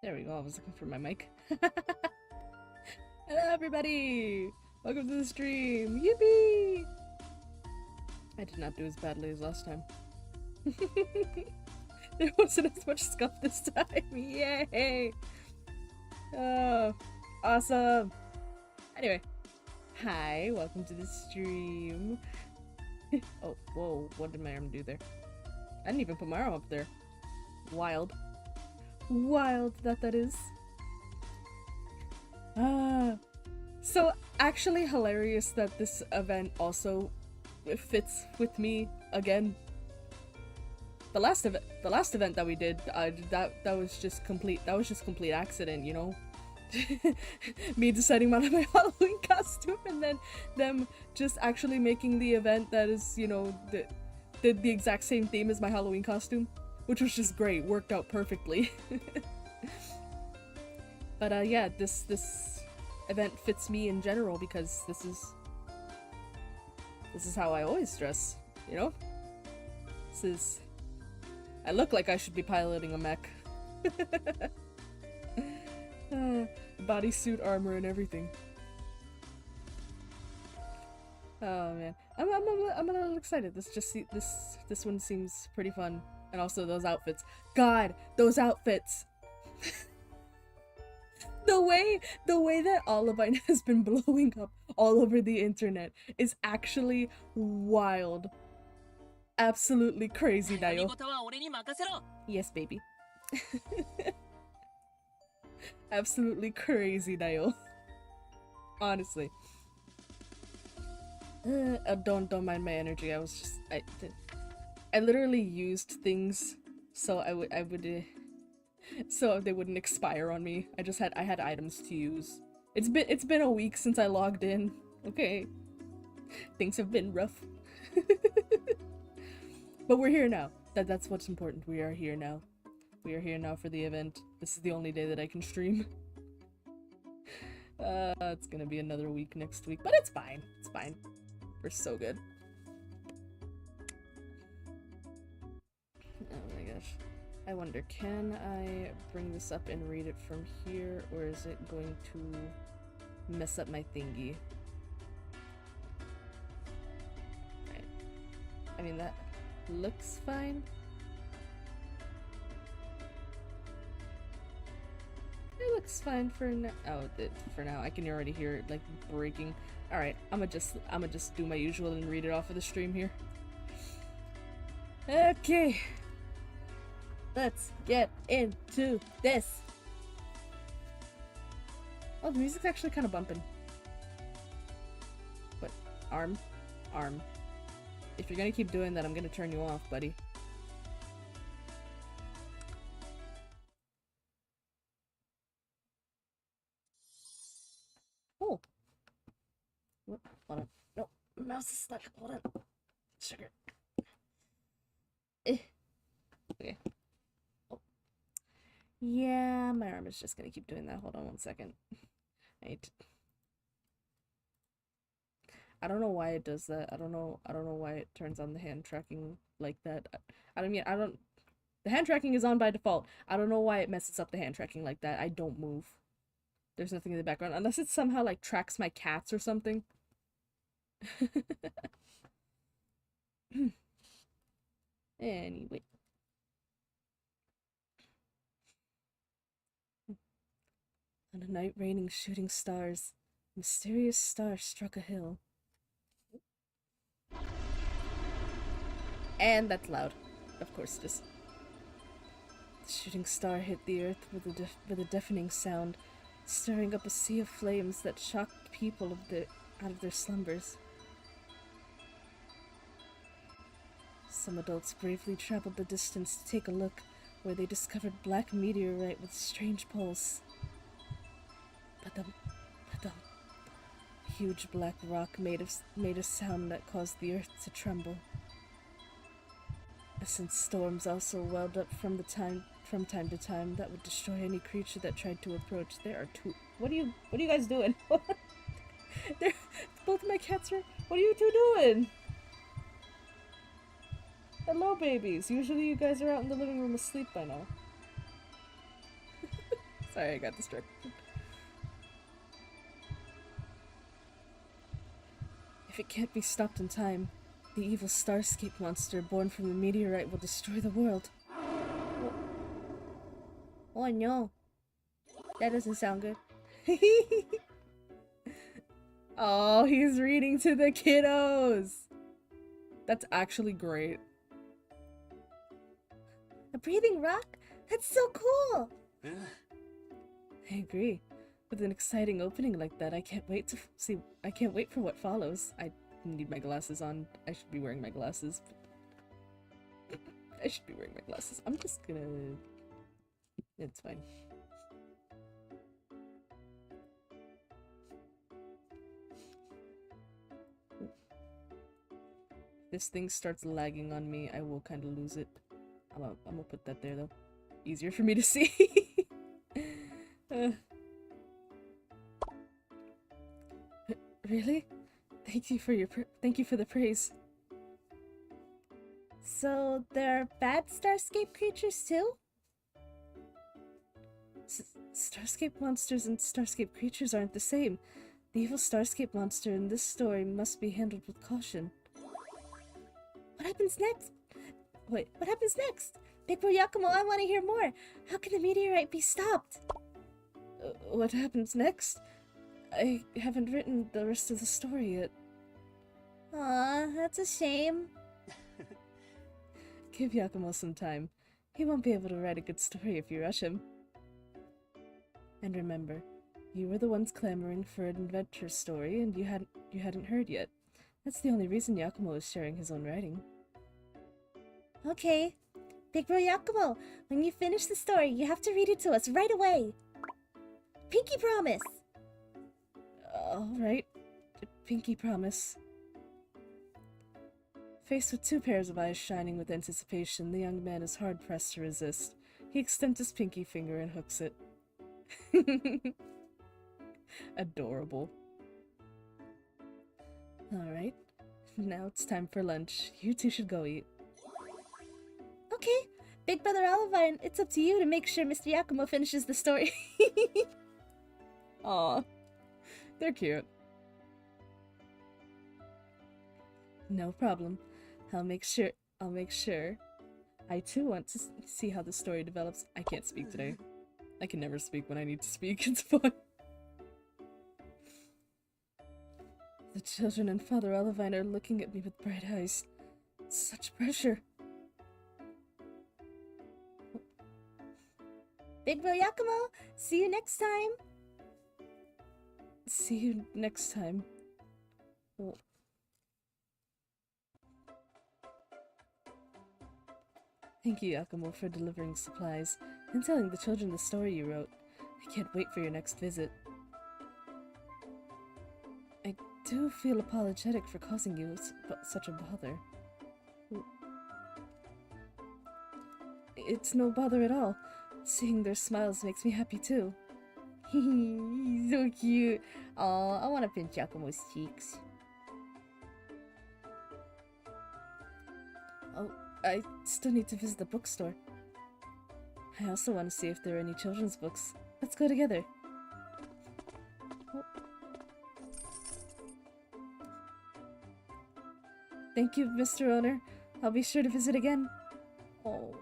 There we go, I was looking for my mic. Hello everybody! Welcome to the stream! Yippee! I did not do as badly as last time. There wasn't as much scuff this time! Yay! Oh, awesome! Anyway, hi, welcome to the stream. Oh, whoa, what did my arm do there? I didn't even put my arm up there. Wild. Wild that is. So actually hilarious that this event also fits with me again. The last event that we did, that was just complete accident, you know. Me deciding on my Halloween costume and then them just actually making the event that is, you know, the exact same theme as my Halloween costume, which was just great, worked out perfectly. But yeah, this event fits me in general because this is how I always dress, you know? I look like I should be piloting a mech. Bodysuit armor and everything. Oh man, I'm a little excited. This one seems pretty fun, and also those outfits. God, those outfits. The way that Olivine has been blowing up all over the internet is actually wild. Absolutely crazy, Dayo. Yes, baby. Absolutely crazy, Dayo. Honestly. Don't mind my energy. I literally used things so I would so they wouldn't expire on me. I had items to use. It's been a week since I logged in. Okay. Things have been rough. But we're here now. That's what's important. We are here now. We are here now for the event. This is the only day that I can stream. It's gonna be another week next week, but it's fine. It's fine. We're so good. Oh my gosh. I wonder, can I bring this up and read it from here, or is it going to mess up my thingy? Right. I mean, that looks fine. It looks fine for now. Oh, for now. I can already hear it, like, breaking. Alright, I'ma just do my usual and read it off of the stream here. Okay. Let's get into this. Oh, the music's actually kind of bumping. But arm. If you're gonna keep doing that, I'm gonna turn you off, buddy. Oh. Hold on. No, mouse is stuck. Hold on. Sugar. Okay. Yeah, my arm is just gonna keep doing that. Hold on one second. I don't know why it does that. I don't know why it turns on the hand tracking like that. The hand tracking is on by default. I don't know why it messes up the hand tracking like that. I don't move. There's nothing in the background unless it somehow like tracks my cats or something. Anyway. On a night raining shooting stars, a mysterious star struck a hill. And that's loud. Of course it is. The shooting star hit the earth with a deafening sound, stirring up a sea of flames that shocked people out of their slumbers. Some adults bravely traveled the distance to take a look, where they discovered black meteorite with strange pulse. Ba-dum, ba-dum. A huge black rock made a sound that caused the earth to tremble. Since storms also welled up from time to time that would destroy any creature that tried to approach. There are two. What are you guys doing? Both my cats are. What are you two doing? Hello, babies. Usually you guys are out in the living room asleep by now. Sorry, I got distracted. If it can't be stopped in time, the evil starscape monster born from the meteorite will destroy the world. Oh no. That doesn't sound good. Oh, he's reading to the kiddos! That's actually great. A breathing rock? That's so cool! I agree. With an exciting opening like that, I can't wait to see. I can't wait for what follows. I need my glasses on. I should be wearing my glasses. I should be wearing my glasses. I'm just gonna... It's fine. This thing starts lagging on me, I will kind of lose it. I'm gonna put that there though. Easier for me to see. Really? Thank you for the praise. So there are bad Starscape creatures too? Starscape monsters and Starscape creatures aren't the same. The evil Starscape monster in this story must be handled with caution. What happens next? Wait, what happens next? Big Bro Yakumo, I want to hear more. How can the meteorite be stopped? What happens next? I haven't written the rest of the story yet. Aw, that's a shame. Give Yakumo some time. He won't be able to write a good story if you rush him. And remember, you were the ones clamoring for an adventure story, and you hadn't heard yet. That's the only reason Yakumo is sharing his own writing. Okay. Big Bro Yakumo, when you finish the story, you have to read it to us right away. Pinky promise! Alright. Pinky promise. Faced with 2 pairs of eyes shining with anticipation, the young man is hard-pressed to resist. He extends his pinky finger and hooks it. Adorable. Alright. Now it's time for lunch. You two should go eat. Okay. Big Brother Olivine, it's up to you to make sure Mr. Yakumo finishes the story. Aw. They're cute. No problem. I'll make sure. I too want to see how the story develops. I can't speak today. I can never speak when I need to speak. It's fun. The children and Father Olivine are looking at me with bright eyes. Such pressure. Big Bro Yakumo, see you next time. See you next time. Oh. Thank you, Yakumo, for delivering supplies and telling the children the story you wrote. I can't wait for your next visit. I do feel apologetic for causing you such a bother. It's no bother at all. Seeing their smiles makes me happy too. He's so cute. Aw, I want to pinch Yakumo's cheeks. Oh, I still need to visit the bookstore. I also want to see if there are any children's books. Let's go together. Oh. Thank you, Mr. Owner. I'll be sure to visit again. Oh.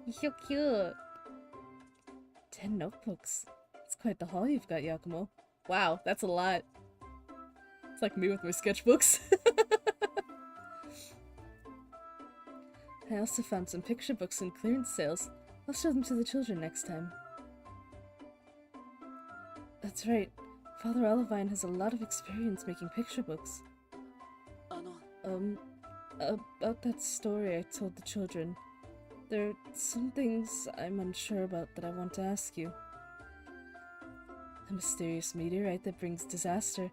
You're so cute. 10 notebooks. It's quite the haul you've got, Yakumo. Wow, that's a lot. It's like me with my sketchbooks. I also found some picture books in clearance sales. I'll show them to the children next time. That's right. Father Olivine has a lot of experience making picture books. About that story I told the children. There are some things I'm unsure about that I want to ask you. A mysterious meteorite that brings disaster.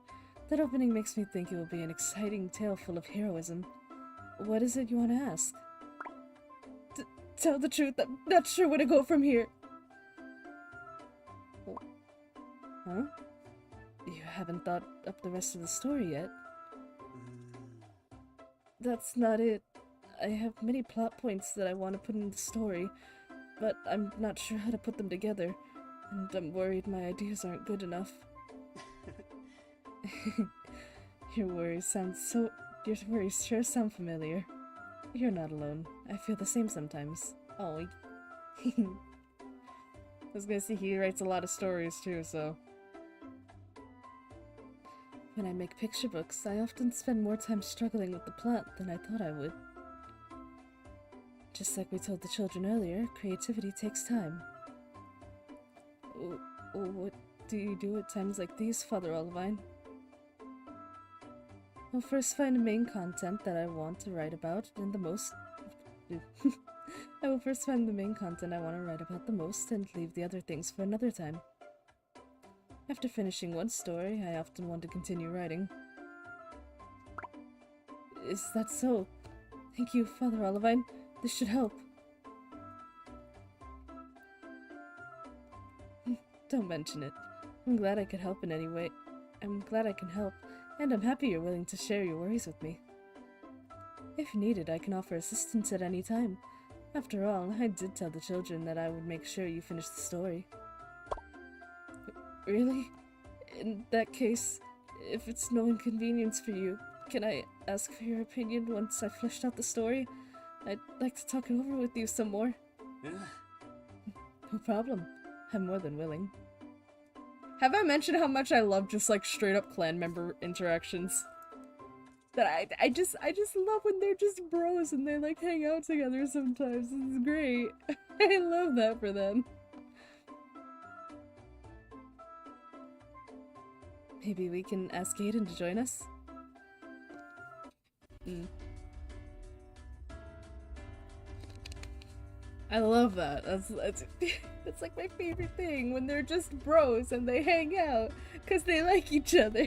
That opening makes me think it will be an exciting tale full of heroism. What is it you want to ask? Tell the truth, I'm not sure where to go from here. Huh? You haven't thought up the rest of the story yet? That's not it. I have many plot points that I want to put in the story, but I'm not sure how to put them together. And I'm worried my ideas aren't good enough. Your worries sure sound familiar. You're not alone. I feel the same sometimes. Oh, I was gonna say he writes a lot of stories too, so. When I make picture books, I often spend more time struggling with the plot than I thought I would. Just like we told the children earlier, creativity takes time. What do you do at times like these, Father Olivine? I'll first find the main content that I want to write about and the most. I will first find the main content I want to write about the most and leave the other things for another time. After finishing one story, I often want to continue writing. Is that so? Thank you, Father Olivine. This should help. Don't mention it. I'm glad I could help in any way. I'm glad I can help, and I'm happy you're willing to share your worries with me. If needed, I can offer assistance at any time. After all, I did tell the children that I would make sure you finished the story. Really? In that case, if it's no inconvenience for you, can I ask for your opinion once I've fleshed out the story? I'd like to talk it over with you some more. No problem. I'm more than willing. Have I mentioned how much I love just like straight up clan member interactions? That I just love when they're just bros and they like hang out together sometimes. It's great. I love that for them. Maybe we can ask Aiden to join us? I love that. That's like my favorite thing, when they're just bros and they hang out because they like each other.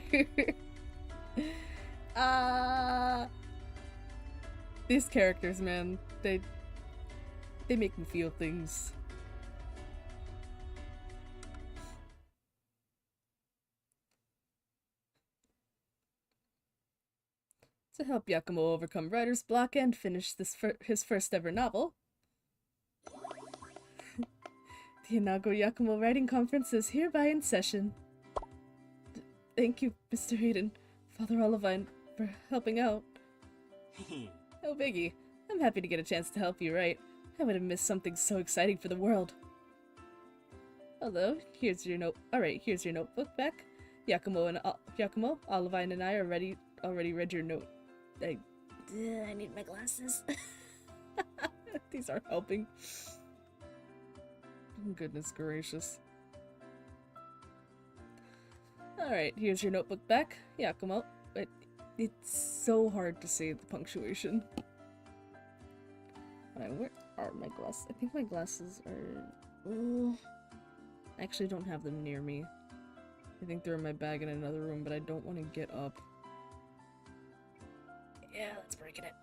These characters, man, they make me feel things. To help Yakumo overcome writer's block and finish his first ever novel, the inaugural Yakumo Writing Conference is hereby in session. Thank you, Mr. Hayden, Father Olivine, for helping out. Oh, Biggie, I'm happy to get a chance to help you write. I would have missed something so exciting for the world. Although, here's your notebook back. Yakumo, Olivine, and I already read your note. I need my glasses. These aren't helping. Goodness gracious. Alright, here's your notebook back. Yakumo. But it's so hard to say the punctuation. Where are my glasses? I think my glasses are... I actually don't have them near me. I think they're in my bag in another room, but I don't want to get up. Yeah, let's break it.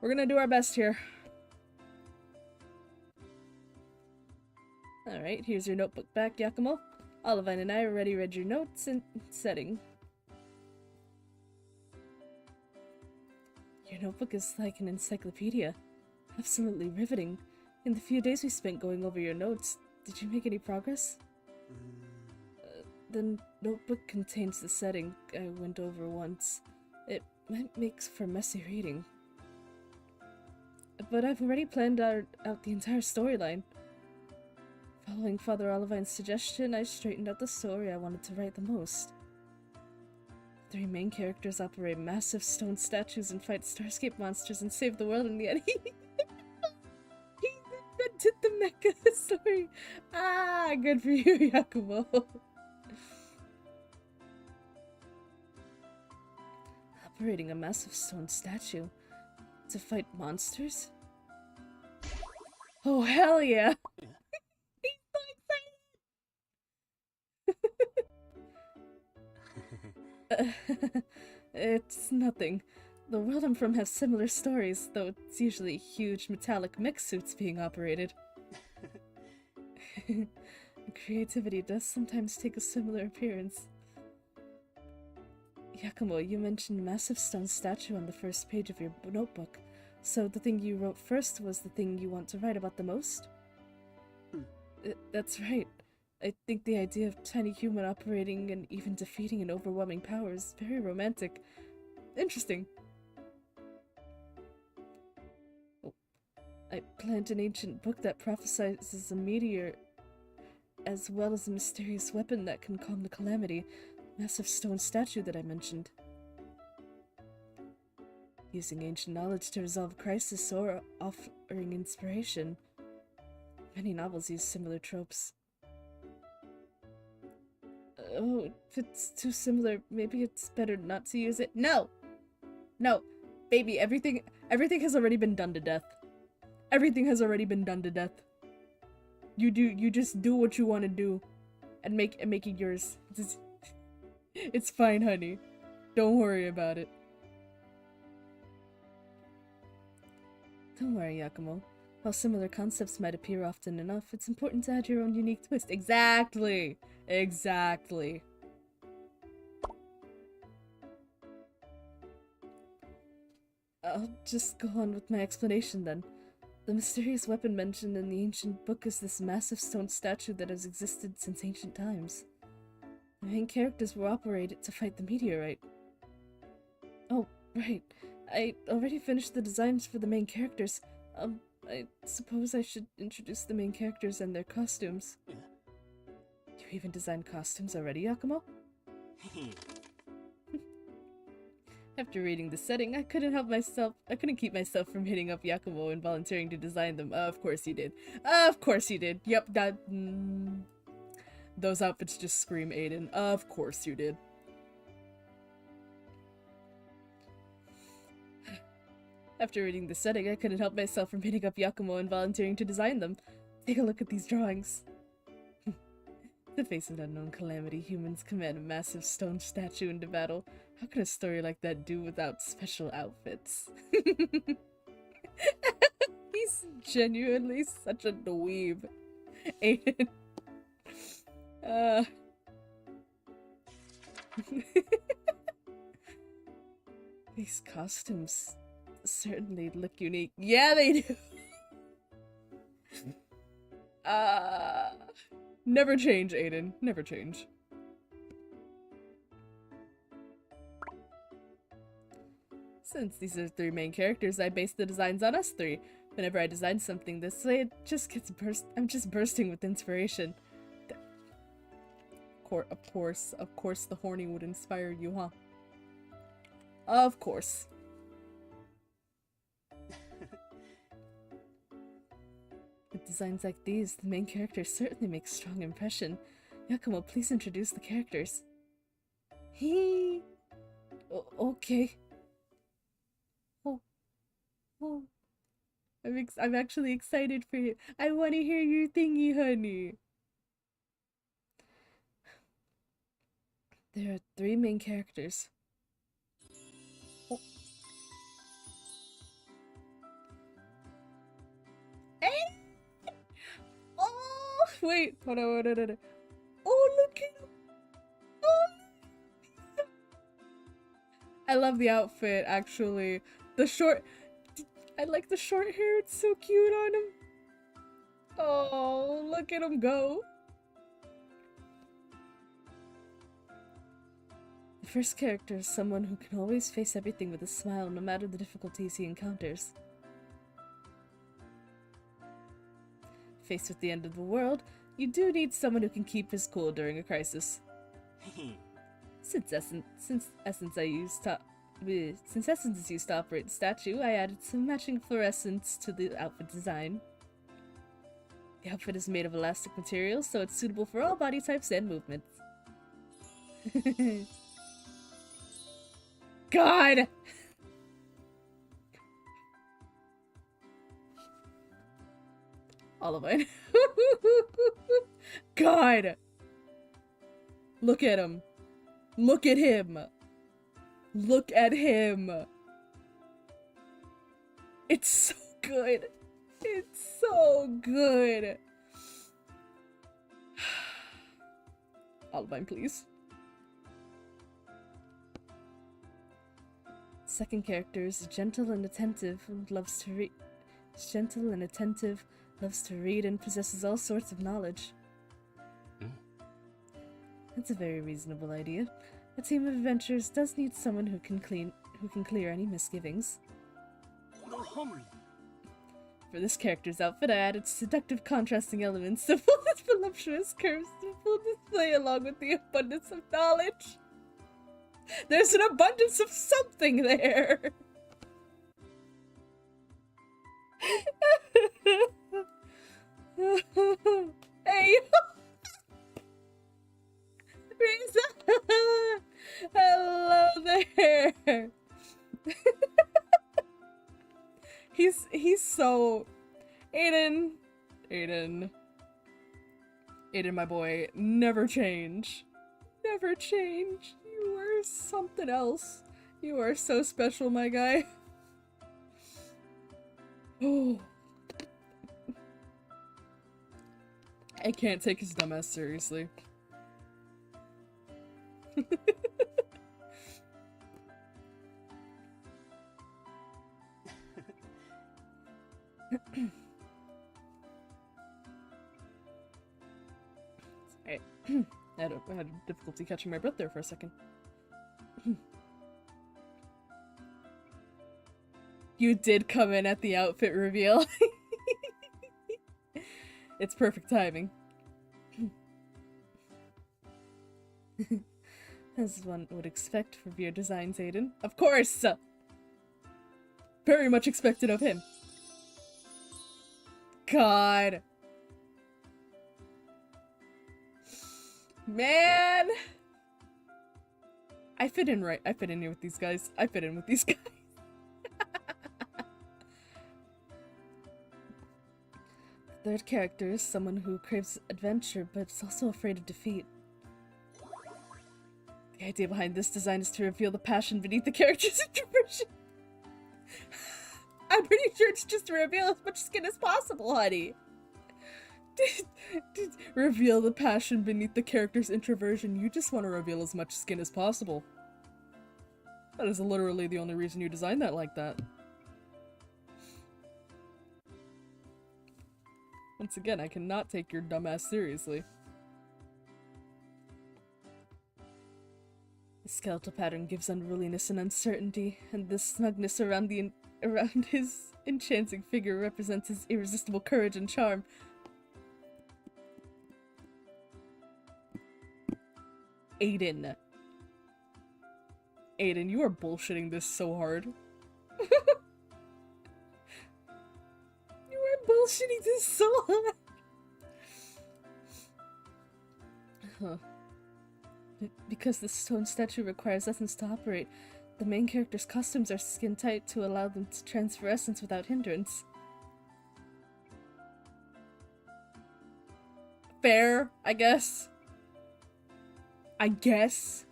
We're gonna do our best here. Alright, here's your notebook back, Yakumo. Olivine and I already read your notes and setting. Your notebook is like an encyclopedia. Absolutely riveting. In the few days we spent going over your notes, did you make any progress? The notebook contains the setting I went over once. It might make for messy reading. But I've already planned out the entire storyline. Following Father Olivine's suggestion, I straightened out the story I wanted to write the most. 3 main characters operate massive stone statues and fight Starscape monsters and save the world in the end. He invented the mecha story! Ah, good for you, Yakumo! Operating a massive stone statue to fight monsters? Oh, hell yeah! He's so excited! It's nothing. The world I'm from has similar stories, though it's usually huge metallic mech suits being operated. Creativity does sometimes take a similar appearance. Yakumo, you mentioned massive stone statue on the first page of your notebook, so the thing you wrote first was the thing you want to write about the most? That's right. I think the idea of tiny human operating and even defeating an overwhelming power is very romantic. Interesting. Oh, I planned an ancient book that prophesizes a meteor as well as a mysterious weapon that can calm the calamity, massive stone statue that I mentioned. Using ancient knowledge to resolve a crisis or offering inspiration. Many novels use similar tropes. Oh, if it's too similar, maybe it's better not to use it. No! No! Baby, everything has already been done to death. Everything has already been done to death. You just do what you want to do and make it yours. It's fine, honey. Don't worry about it. Don't worry, Yakumo. While similar concepts might appear often enough, it's important to add your own unique twist. Exactly! Exactly. I'll just go on with my explanation then. The mysterious weapon mentioned in the ancient book is this massive stone statue that has existed since ancient times. The main characters will operate it to fight the meteorite. Oh, right. I already finished the designs for the main characters. I suppose I should introduce the main characters and their costumes. You even designed costumes already, Yakumo? After reading the setting, I couldn't keep myself from hitting up Yakumo and volunteering to design them. Of course you did. Of course you did. Yep, that... those outfits just scream Aiden. Of course you did. After reading the setting, I couldn't help myself from hitting up Yakumo and volunteering to design them. Take a look at these drawings. To face an unknown calamity, humans command a massive stone statue into battle. How can a story like that do without special outfits? He's genuinely such a dweeb. Aiden. These costumes certainly look unique. Yeah, they do! Never change, Aiden. Never change. Since these are three main characters, I base the designs on us three. Whenever I design something this way, it just gets I'm just bursting with inspiration. Of course, the horny would inspire you, huh? Of course. With designs like these, the main characters certainly make a strong impression. Yakumo, please introduce the characters. Okay. Oh. I'm actually excited for you. I want to hear your thingy, honey. There are three main characters. Oh. Oh, wait. Hold on. Oh, look at him. Oh. I love the outfit, actually. I like the short hair. It's so cute on him. Oh, look at him go. The first character is someone who can always face everything with a smile, no matter the difficulties he encounters. Faced with the end of the world, you do need someone who can keep his cool during a crisis. Since Essence is used to operate the statue, I added some matching fluorescence to the outfit design. The outfit is made of elastic material, so it's suitable for all body types and movements. God! All of mine. God! Look at him. Look at him. Look at him. It's so good. It's so good. All of mine, please. Second character is gentle and attentive and loves to read. loves to read and possesses all sorts of knowledge. That's a very reasonable idea. A team of adventurers does need someone who can clear any misgivings. For this character's outfit, I added seductive contrasting elements to full its voluptuous curves to full display along with the abundance of knowledge. There's an abundance of something there! Hey! Risa! Hello there! He's so... Aiden, my boy, never change. Never change. You are something else. You are so special, my guy. Oh. I can't take his dumbass seriously. Sorry. I had difficulty catching my breath there for a second. You did come in at the outfit reveal. It's perfect timing. As one would expect from your designs, Aiden. Of course! Very much expected of him. God. Man! I fit in right. I fit in here with these guys. I fit in with these guys. The third character is someone who craves adventure, but is also afraid of defeat. The idea behind this design is to reveal the passion beneath the character's introversion. I'm pretty sure it's just to reveal as much skin as possible, honey. Reveal the passion beneath the character's introversion. You just want to reveal as much skin as possible. That is literally the only reason you designed that like that. Once again, I cannot take your dumbass seriously. The skeletal pattern gives unruliness and uncertainty, and the snugness around his enchanting figure represents his irresistible courage and charm. Aiden. Aiden, you are bullshitting this so hard. You are bullshitting this so hard. Huh. Because the stone statue requires essence to operate, the main character's costumes are skin tight to allow them to transfer essence without hindrance. Fair, I guess. I guess.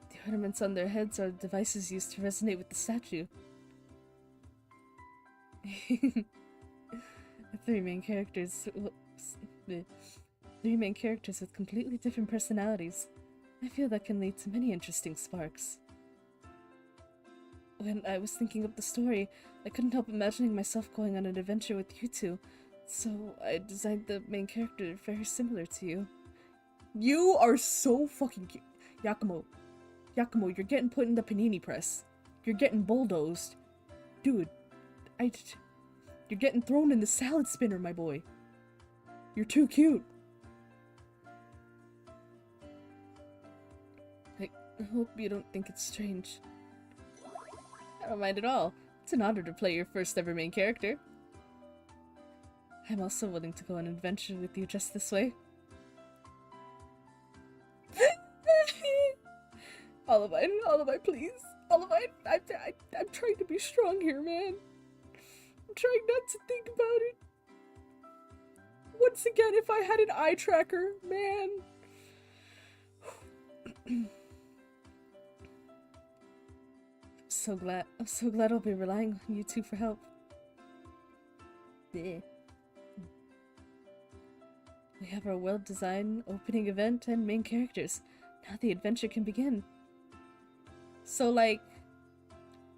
The ornaments on their heads are devices used to resonate with the statue. The three main characters with completely different personalities. I feel that can lead to many interesting sparks. When I was thinking of the story, I couldn't help imagining myself going on an adventure with you two, so I designed the main character very similar to you. You are so fucking cute. Yakumo, you're getting put in the panini press. You're getting bulldozed. Dude, you're getting thrown in the salad spinner, my boy. You're too cute. I hope you don't think it's strange. I don't mind at all. It's an honor to play your first ever main character. I'm also willing to go on an adventure with you just this way. Olivine, please. Olivine, I'm trying to be strong here, man. I'm trying not to think about it. Once again, if I had an eye tracker, man. I'm so glad I'll be relying on you two for help. Yeah. We have our well-designed opening event and main characters. Now the adventure can begin. So, like,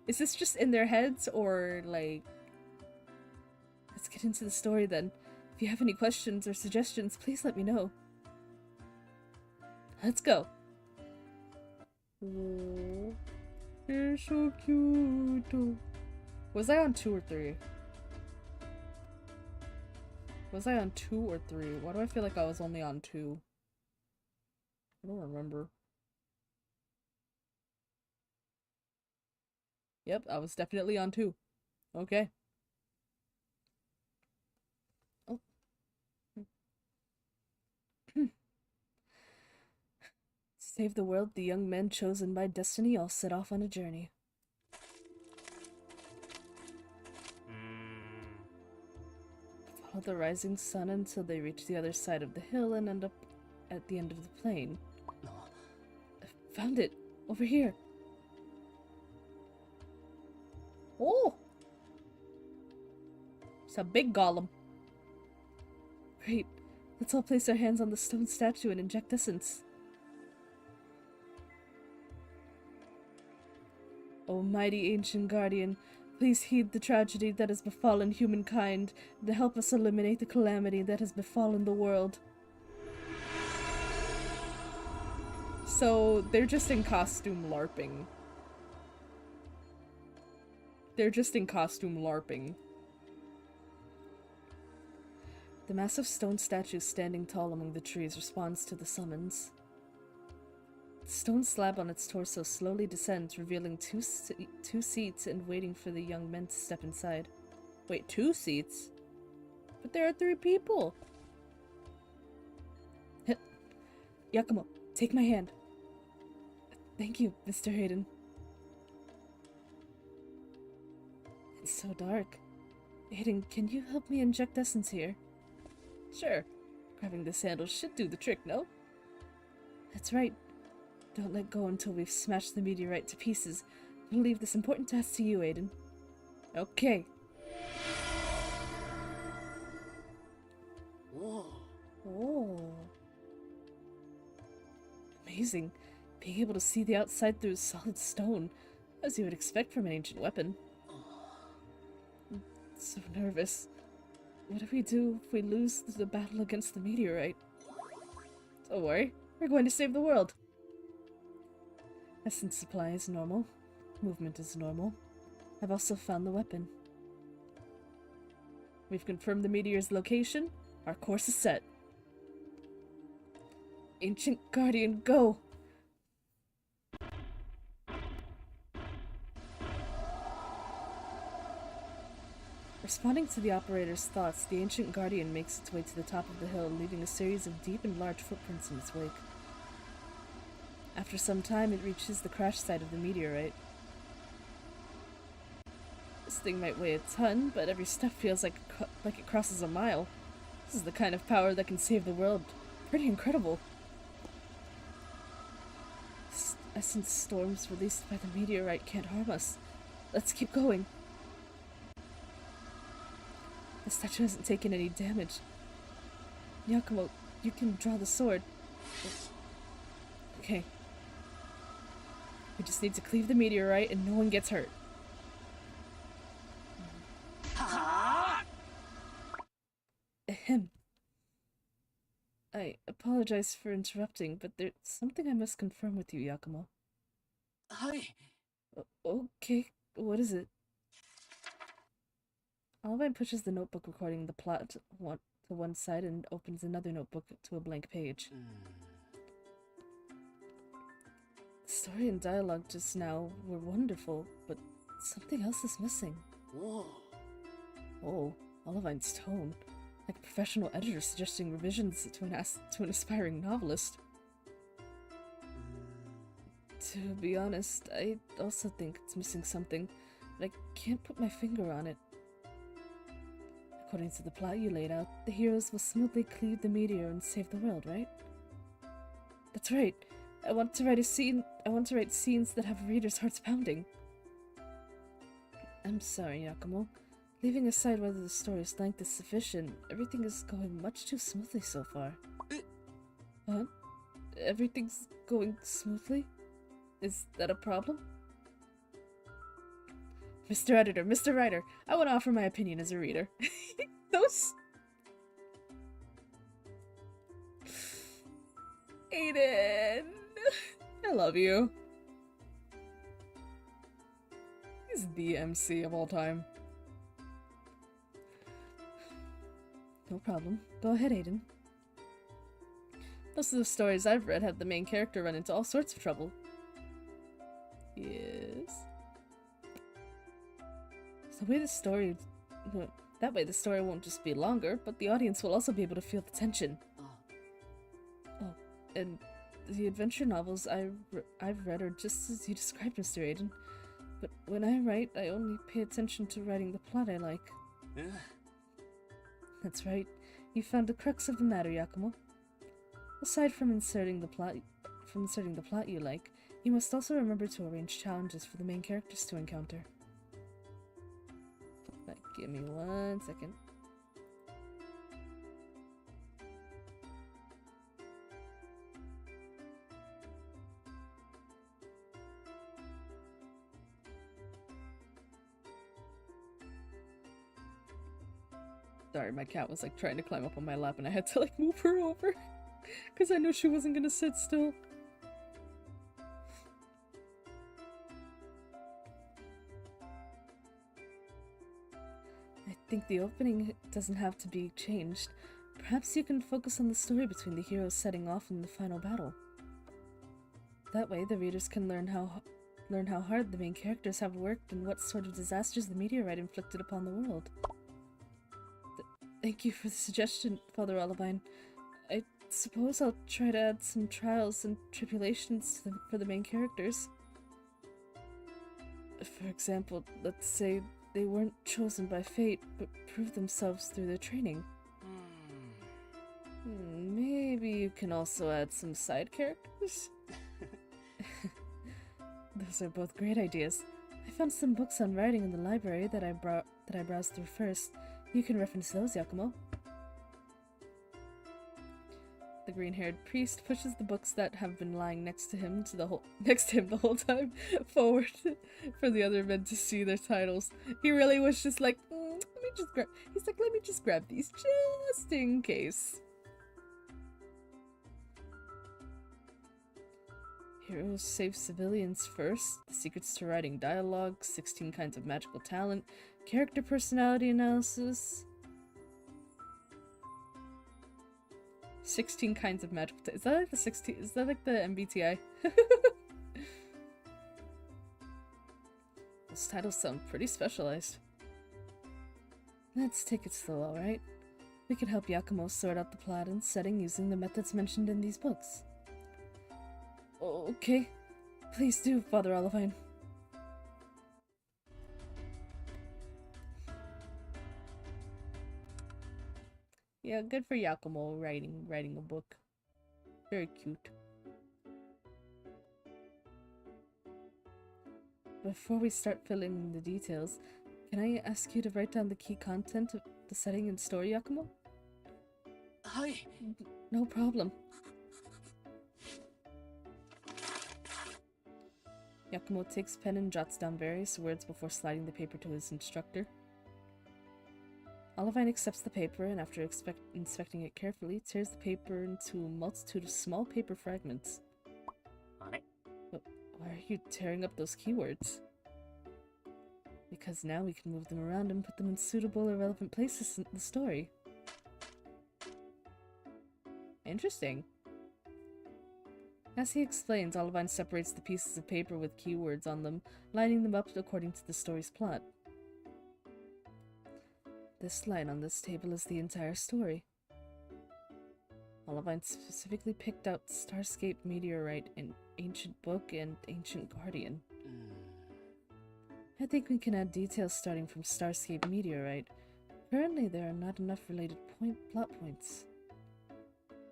Is this just in their heads, or like... Let's get into the story then. If you have any questions or suggestions, please let me know. Let's go. Oh, they're so cute. Was I on 2 or 3? Was I on 2 or 3? Why do I feel like I was only on 2? I don't remember. Yep, I was definitely on 2. Okay. Oh. To save the world, the young men chosen by destiny all set off on a journey. Follow the rising sun until they reach the other side of the hill and end up at the end of the plain. I found it! Over here! Oh! It's a big golem. Great. Let's all place our hands on the stone statue and inject essence. O mighty ancient guardian, please heed the tragedy that has befallen humankind and help us eliminate the calamity that has befallen the world. So, they're just in costume LARPing. They're just in costume LARPing. The massive stone statue standing tall among the trees responds to the summons. The stone slab on its torso slowly descends, revealing two seats and waiting for the young men to step inside. Wait, 2 seats? But there are 3 people! Yakumo, take my hand. Thank you, Mr. Hayden. It's so dark. Hayden, can you help me inject essence here? Sure. Grabbing this handle should do the trick, no? That's right. Don't let go until we've smashed the meteorite to pieces. I'll leave this important task to you, Aiden. Okay. Whoa. Oh. Amazing. Being able to see the outside through solid stone, as you would expect from an ancient weapon. I'm so nervous. What do we do if we lose the battle against the meteorite? Don't worry. We're going to save the world. Essence supply is normal. Movement is normal. I've also found the weapon. We've confirmed the meteor's location. Our course is set. Ancient Guardian, go! Responding to the operator's thoughts, the Ancient Guardian makes its way to the top of the hill, leaving a series of deep and large footprints in its wake. After some time, it reaches the crash site of the meteorite. This thing might weigh a ton, but every step feels like it crosses a mile. This is the kind of power that can save the world. Pretty incredible. Essence storms released by the meteorite can't harm us. Let's keep going. The statue hasn't taken any damage. Yakumo, you can draw the sword. Okay. We just need to cleave the meteorite and no one gets hurt. Ahem. I apologize for interrupting, but there's something I must confirm with you, Yakumo. Hi. Okay, what is it? Olivine pushes the notebook recording the plot to one side and opens another notebook to a blank page. The story and dialogue just now were wonderful, but something else is missing. Whoa. Oh, Olivine's tone. Like a professional editor suggesting revisions to an aspiring novelist. To be honest, I also think it's missing something, but I can't put my finger on it. According to the plot you laid out, the heroes will smoothly cleave the meteor and save the world, right? That's right. I want to write scenes that have readers' hearts pounding. I'm sorry, Yakumo. Leaving aside whether the story's length is sufficient, everything is going much too smoothly so far. What? Everything's going smoothly? Is that a problem? Mr. Editor, Mr. Writer, I want to offer my opinion as a reader. Those... Aiden! I love you. He's the MC of all time. No problem. Go ahead, Aiden. Most of the stories I've read have the main character run into all sorts of trouble. Yes. So that way the story won't just be longer, but the audience will also be able to feel the tension. Oh, and the adventure novels I've read are just as you described, Mr. Aiden. But when I write, I only pay attention to writing the plot I like. That's right. You found the crux of the matter, Yakumo. Aside from inserting the plot you like, you must also remember to arrange challenges for the main characters to encounter. But give me 1 second. Sorry, my cat was like trying to climb up on my lap and I had to like move her over because I knew she wasn't gonna sit still. I think the opening doesn't have to be changed. Perhaps you can focus on the story between the heroes setting off in the final battle. That way the readers can learn how hard the main characters have worked and what sort of disasters the meteorite inflicted upon the world. Thank you for the suggestion, Father Olivine. I suppose I'll try to add some trials and tribulations for the main characters. For example, let's say they weren't chosen by fate, but proved themselves through their training. Maybe you can also add some side characters? Those are both great ideas. I found some books on writing in the library that I browsed through first. You can reference those, Yakumo. The green-haired priest pushes the books that have been lying next to him the whole time forward for the other men to see their titles. He really was just like, let me just grab these just in case. Heroes save civilians first. The secrets to writing dialogue. 16 kinds of magical talent. Character personality analysis. 16 kinds of magical talent. Is that like the 16? Is that like the MBTI? Those titles sound pretty specialized. Let's take it slow, alright? We can help Yakumo sort out the plot and setting using the methods mentioned in these books. Okay. Please do, Father Olivine. Yeah, good for Yakumo writing a book. Very cute. Before we start filling in the details, can I ask you to write down the key content of the setting and story, Yakumo? Hi. No problem. Yakumo takes pen and jots down various words before sliding the paper to his instructor. Olivine accepts the paper and after inspecting it carefully, tears the paper into a multitude of small paper fragments. Why are you tearing up those keywords? Because now we can move them around and put them in suitable or relevant places in the story. Interesting. As he explains, Olivine separates the pieces of paper with keywords on them, lining them up according to the story's plot. This line on this table is the entire story. Olivine specifically picked out Starscape Meteorite, an ancient book, and Ancient Guardian. I think we can add details starting from Starscape Meteorite. Currently there are not enough related plot points.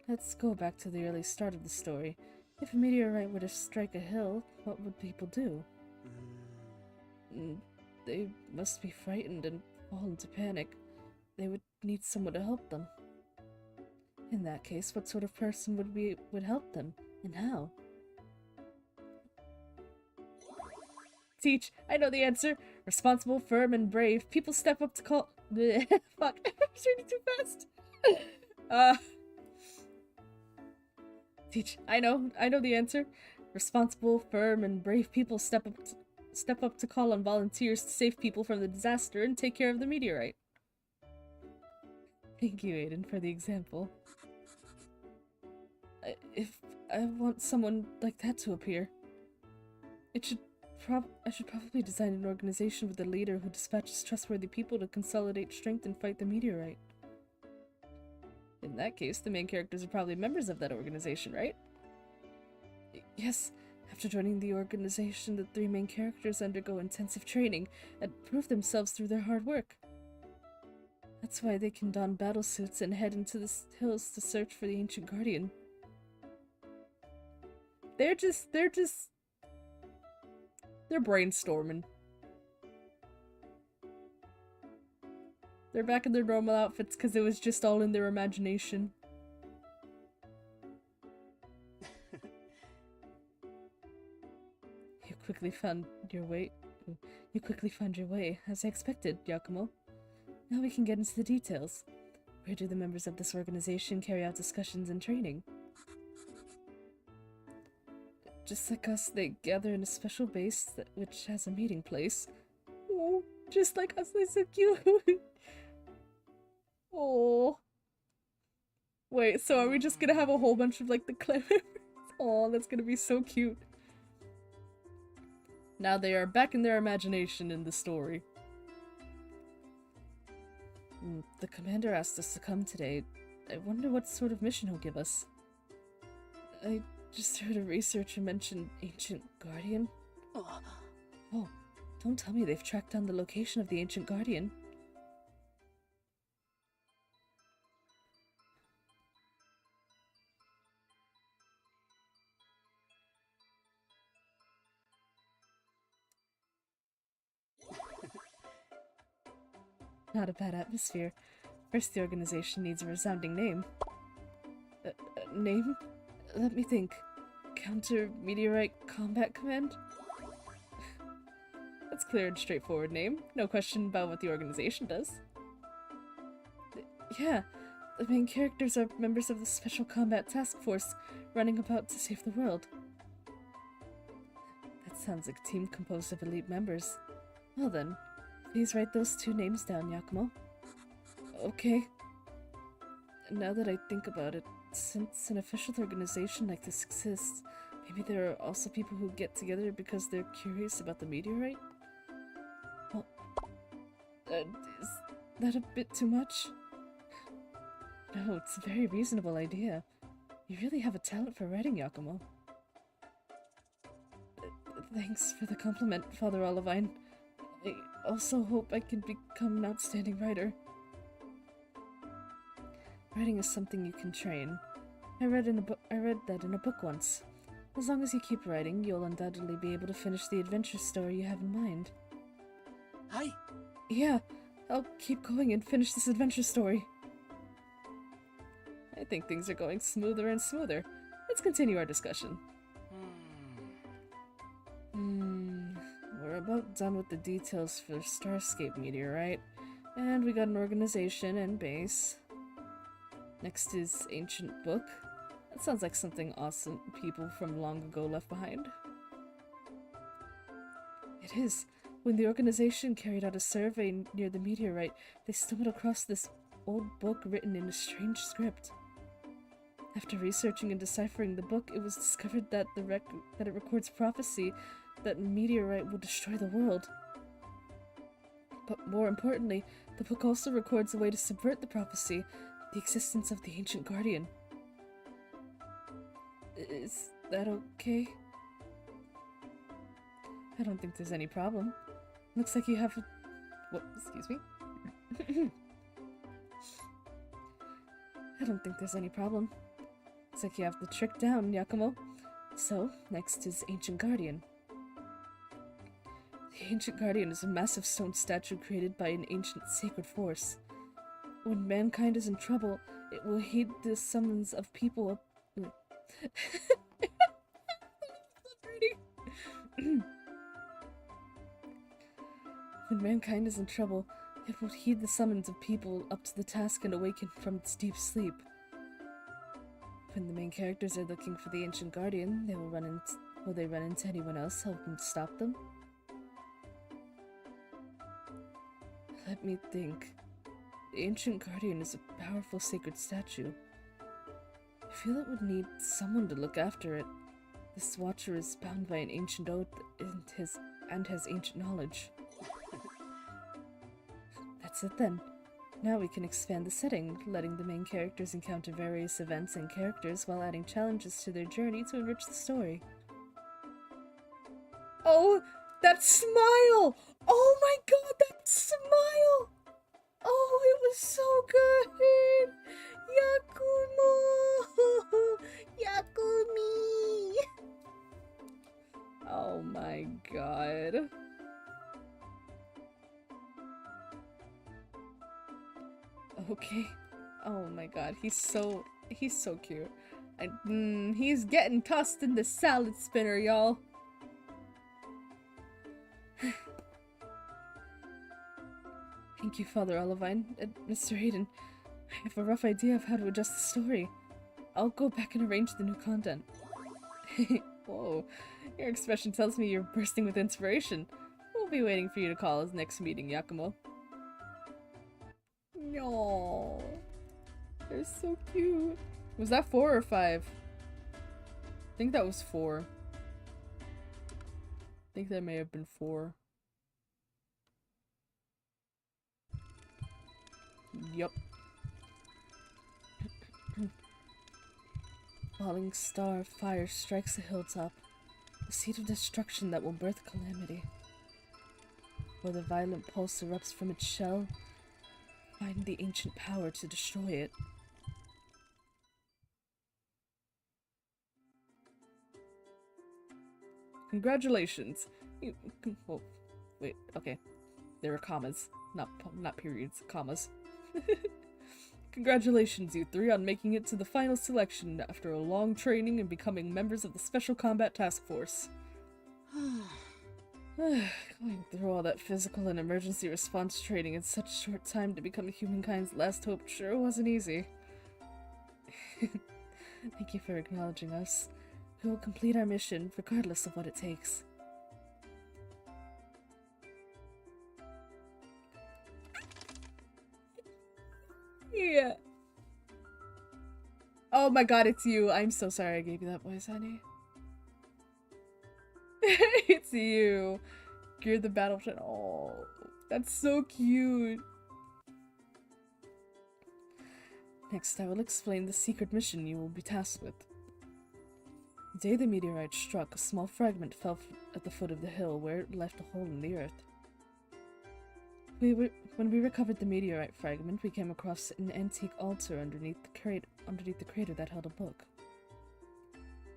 Let's go back to the early start of the story. If a meteorite were to strike a hill, what would people do? They must be frightened and fall into panic. They would need someone to help them. In that case, what sort of person would help them, and how? Teach, I know the answer. Responsible, firm, and brave. People step up to call. Bleh, fuck, I was reading too fast. Teach, I know the answer. Responsible, firm, and brave people step up to call on volunteers to save people from the disaster and take care of the meteorite. Thank you, Aiden, for the example. If I want someone like that to appear, I should probably design an organization with a leader who dispatches trustworthy people to consolidate strength and fight the meteorite. In that case, the main characters are probably members of that organization, right? Yes. After joining the organization, the 3 main characters undergo intensive training and prove themselves through their hard work. That's why they can don battle suits and head into the hills to search for the ancient guardian. They're brainstorming. They're back in their normal outfits because it was just all in their imagination. You quickly found your way, as I expected, Yakumo. Now we can get into the details. Where do the members of this organization carry out discussions and training? Just like us, they gather in a special base which has a meeting place. Oh, just like us, they're so cute. Oh. Wait, so are we just gonna have a whole bunch of like the clan members? Oh, that's gonna be so cute. Now they are back in their imagination in the story. The commander asked us to come today. I wonder what sort of mission he'll give us. I just heard a researcher mention Ancient Guardian. Oh, don't tell me they've tracked down the location of the Ancient Guardian. Not a bad atmosphere. First, the organization needs a resounding name. Name? Let me think. Counter Meteorite Combat Command? That's clear and straightforward name. No question about what the organization does. Yeah, the main characters are members of the Special Combat Task Force running about to save the world. That sounds like a team composed of elite members. Well then, please write those 2 names down, Yakumo. Okay. Now that I think about it, since an official organization like this exists, maybe there are also people who get together because they're curious about the meteorite? Well, is that a bit too much? No, it's a very reasonable idea. You really have a talent for writing, Yakumo. Thanks for the compliment, Father Olivine. I also hope I can become an outstanding writer. Writing is something you can train. I read that in a book once. As long as you keep writing, you'll undoubtedly be able to finish the adventure story you have in mind. Hi. Yeah, I'll keep going and finish this adventure story. I think things are going smoother and smoother. Let's continue our discussion. We're about done with the details for Starscape Meteorite, and we got an organization and base. Next is Ancient Book. That sounds like something awesome people from long ago left behind. It is. When the organization carried out a survey near the meteorite, they stumbled across this old book written in a strange script. After researching and deciphering the book, it was discovered that it records prophecy that a meteorite will destroy the world. But more importantly, the book also records a way to subvert the prophecy, the existence of the Ancient Guardian. Is that okay? I don't think there's any problem. Looks like you have a... What? Excuse me? I don't think there's any problem. Looks like you have the trick down, Yakumo. So, next is Ancient Guardian. The Ancient Guardian is a massive stone statue created by an ancient sacred force. When mankind is in trouble, it will heed the summons of people. When mankind is in trouble, it will heed the summons of people up to the task and awaken from its deep sleep. When the main characters are looking for the ancient guardian, will they run into anyone else helping to stop them? Let me think. The ancient guardian is a powerful sacred statue. I feel it would need someone to look after it. This watcher is bound by an ancient oath and has ancient knowledge. That's it then. Now we can expand the setting, letting the main characters encounter various events and characters while adding challenges to their journey to enrich the story. Oh, that smile! Oh my god, that smile! Oh, it was so good! Yakumo! Yakumi! Oh my god. Okay. Oh my god, he's so cute. And he's getting tossed in the salad spinner, y'all. Thank you, Father Olivine. Mr. Hayden, I have a rough idea of how to adjust the story. I'll go back and arrange the new content. Whoa, your expression tells me you're bursting with inspiration. We'll be waiting for you to call us next meeting, Yakumo. No, they're so cute. Was that 4 or 5? I think that was 4. I think that may have been 4. Yup. Falling star of fire strikes the hilltop, the seed of destruction that will birth calamity. Where the violent pulse erupts from its shell, find the ancient power to destroy it. Congratulations. Well, wait, okay. There are commas, not periods, commas. Congratulations, you three, on making it to the final selection after a long training and becoming members of the Special Combat Task Force. Going through all that physical and emergency response training in such a short time to become humankind's last hope sure wasn't easy. Thank you for acknowledging us. We will complete our mission, regardless of what it takes. Yeah. Oh my god, it's you. I'm so sorry I gave you that voice, honey. It's you. You're the battleship. Oh, that's so cute. Next, I will explain the secret mission you will be tasked with. The day the meteorite struck, a small fragment fell at the foot of the hill where it left a hole in the earth. When we recovered the meteorite fragment, we came across an antique altar underneath the crater that held a book.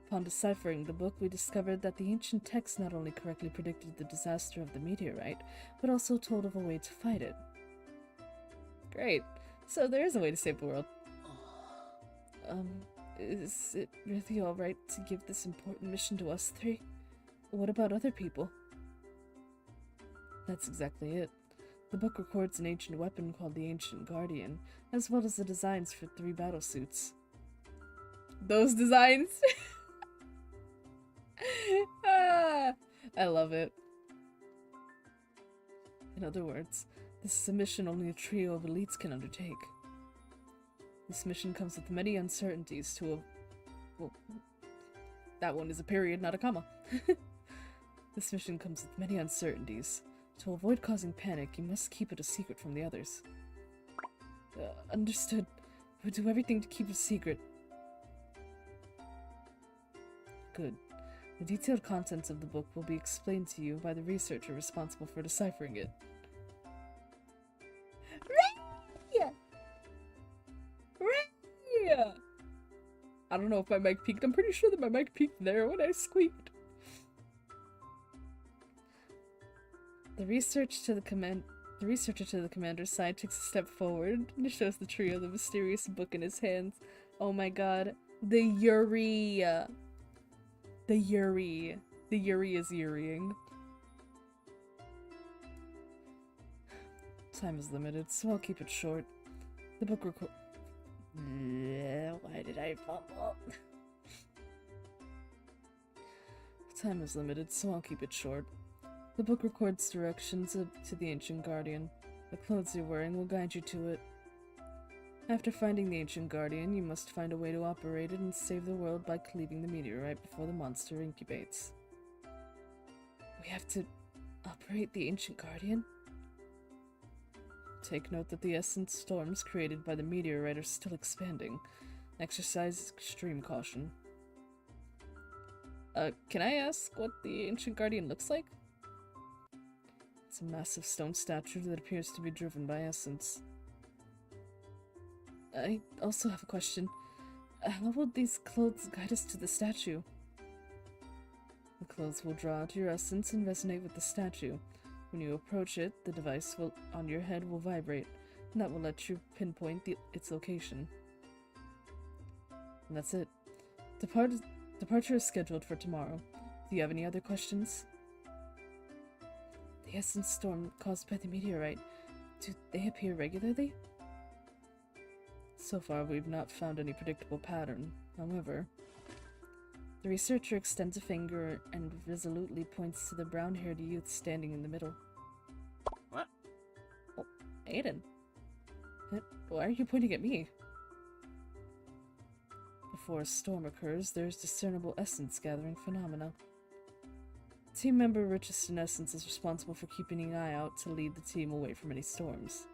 Upon deciphering the book, we discovered that the ancient text not only correctly predicted the disaster of the meteorite, but also told of a way to fight it. Great. So there is a way to save the world. Is it really alright to give this important mission to us three? What about other people? That's exactly it. The book records an ancient weapon called the Ancient Guardian, as well as the designs for 3 battlesuits. Those designs! I love it. In other words, this is a mission only a trio of elites can undertake. This mission comes with many uncertainties well, that one is a period, not a comma. This mission comes with many uncertainties. To avoid causing panic, you must keep it a secret from the others. Understood. We'll do everything to keep it a secret. Good. The detailed contents of the book will be explained to you by the researcher responsible for deciphering it. Ray! I don't know if my mic peaked. I'm pretty sure that my mic peaked there when I squeaked. The researcher to the commander's side takes a step forward and shows the trio the mysterious book in his hands. Oh my god. The Yuri. The Yuri. The Yuri is Yuriing. Time is limited, so I'll keep it short. The book Why did I fumble? Time is limited, so I'll keep it short. The book records directions to the Ancient Guardian. The clothes you're wearing will guide you to it. After finding the Ancient Guardian, you must find a way to operate it and save the world by cleaving the meteorite before the monster incubates. We have to operate the Ancient Guardian? Take note that the essence storms created by the meteorite are still expanding. Exercise extreme caution. Can I ask what the Ancient Guardian looks like? It's a massive stone statue that appears to be driven by essence. I also have a question. How will these clothes guide us to the statue? The clothes will draw out your essence and resonate with the statue. When you approach it, the device on your head will vibrate, and that will let you pinpoint its location. And that's it. Departure is scheduled for tomorrow. Do you have any other questions? The essence storm caused by the meteorite, do they appear regularly? So far, we've not found any predictable pattern. However, the researcher extends a finger and resolutely points to the brown-haired youth standing in the middle. What? Oh, Aiden. Why are you pointing at me? Before a storm occurs, there is discernible essence gathering phenomena. Team member richest in essence is responsible for keeping an eye out to lead the team away from any storms.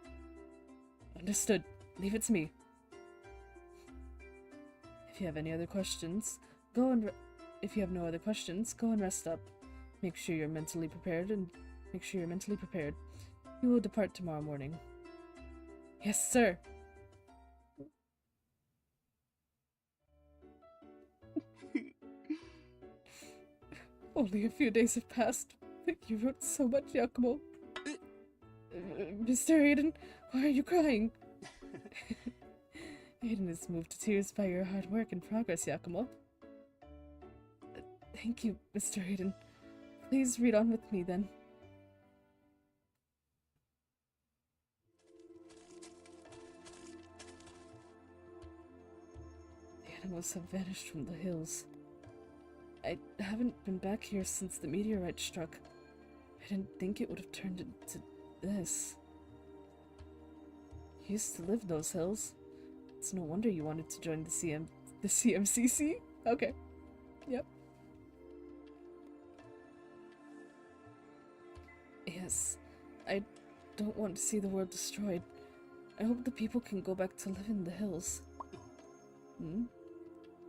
Understood. Leave it to me. If you have any other questions, if you have no other questions, go and rest up. Make sure you're mentally prepared. You will depart tomorrow morning. Yes, sir. Only a few days have passed, but you wrote so much, Yakumo. Mr. Aiden, why are you crying? Aiden is moved to tears by your hard work and progress, Yakumo. Thank you, Mr. Aiden. Please read on with me, then. The animals have vanished from the hills. I haven't been back here since the meteorite struck. I didn't think it would have turned into this. You used to live in those hills. It's no wonder you wanted to join the CMCC? Okay. Yep. Yes. I don't want to see the world destroyed. I hope the people can go back to live in the hills.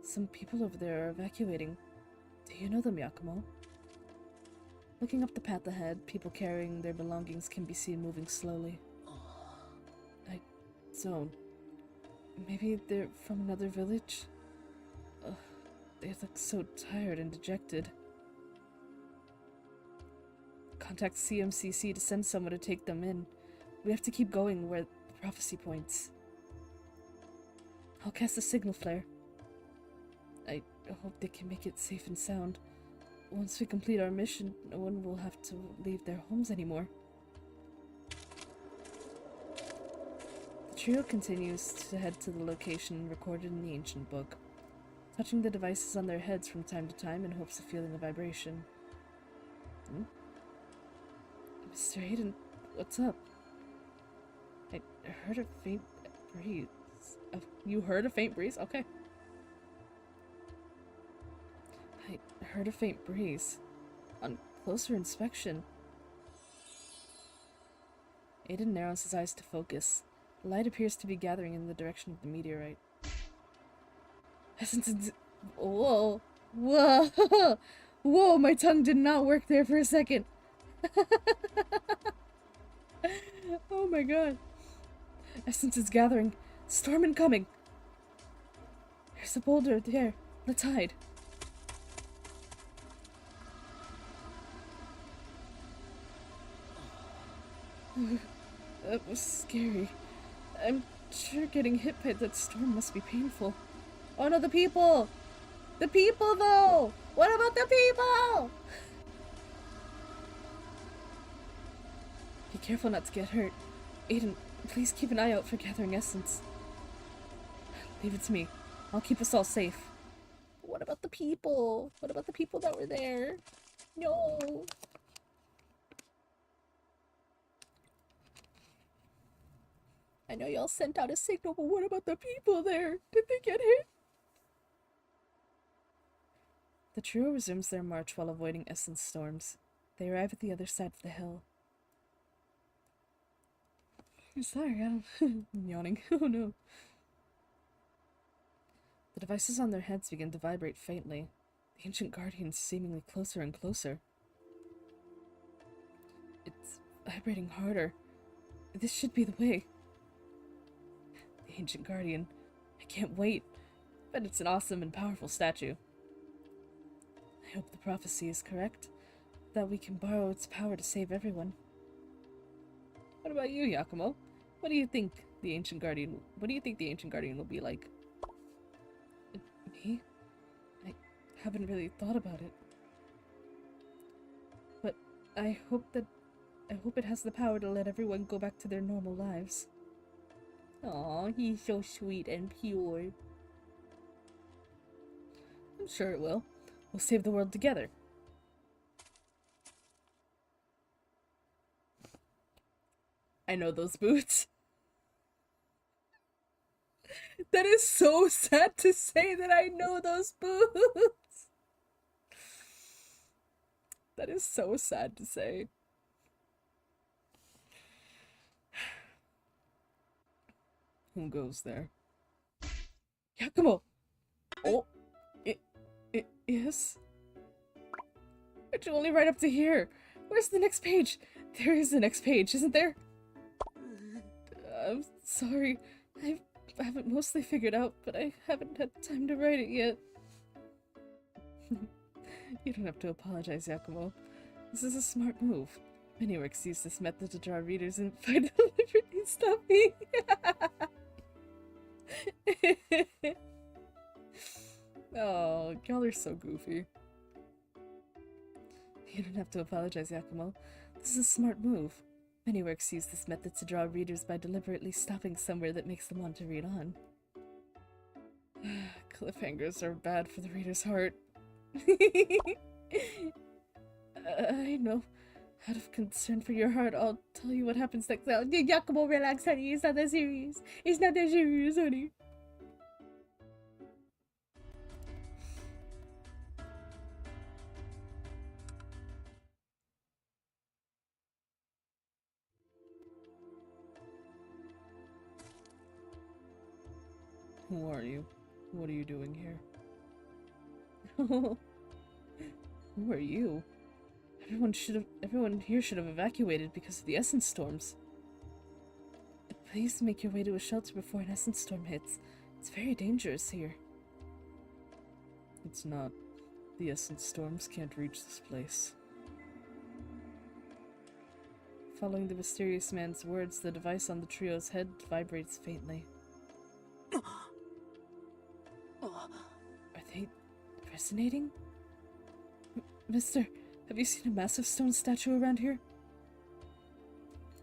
Some people over there are evacuating. Do you know them, Yakumo? Looking up the path ahead, people carrying their belongings can be seen moving slowly. I don't. Maybe they're from another village? They look so tired and dejected. Contact CMCC to send someone to take them in. We have to keep going where the prophecy points. I'll cast a signal flare. I hope they can make it safe and sound. Once we complete our mission, no one will have to leave their homes anymore. The trio continues to head to the location recorded in the ancient book, touching the devices on their heads from time to time in hopes of feeling a vibration. Mr. Aiden, what's up? I heard a faint breeze. You heard a faint breeze? Okay. I heard a faint breeze. On closer inspection. Aiden narrows his eyes to focus. The light appears to be gathering in the direction of the meteorite. Whoa! Whoa! Whoa! My tongue did not work there for a second. Oh my god. Essence is gathering. Storm incoming. There's a boulder there. Let's hide. That was scary. I'm sure getting hit by that storm must be painful. Oh no, the people! The people though! What about the people? Be careful not to get hurt. Aiden, please keep an eye out for gathering essence. Leave it to me. I'll keep us all safe. What about the people? What about the people that were there? No. I know y'all sent out a signal, but what about the people there? Did they get hit? The trio resumes their march while avoiding essence storms. They arrive at the other side of the hill. I'm sorry, I'm yawning. Oh no. The devices on their heads begin to vibrate faintly, the ancient guardians seemingly closer and closer. It's vibrating harder. This should be the way. The ancient guardian. I can't wait. But it's an awesome and powerful statue. I hope the prophecy is correct, that we can borrow its power to save everyone. What about you, Yakumo? What do you think the ancient guardian will be like? Me? I haven't really thought about it. But I hope it has the power to let everyone go back to their normal lives. Aw, he's so sweet and pure. I'm sure it will. We'll save the world together. I know those boots. That is so sad to say that I know those boots. That is so sad to say. Who goes there? Yakumo! Oh, yes? But you only right up to here. Where's the next page? There is the next page, isn't there? I'm sorry. I haven't mostly figured out, but I haven't had time to write it yet. You don't have to apologize, Yakumo. This is a smart move. Many works use this method to draw readers and find deliberately stuffy. Oh, y'all are so goofy. You don't have to apologize, Yakumo. This is a smart move. Many works use this method to draw readers by deliberately stopping somewhere that makes them want to read on. Cliffhangers are bad for the reader's heart. I know. Out of concern for your heart, I'll tell you what happens next. Yakumo, relax, honey. It's not that serious. It's not that serious, honey. Who are you? What are you doing here? Who are you? Everyone here should have evacuated because of the essence storms. Please make your way to a shelter before an essence storm hits. It's very dangerous here. It's not. The essence storms can't reach this place. Following the mysterious man's words, the device on the trio's head vibrates faintly. Are they resonating? Mister, have you seen a massive stone statue around here?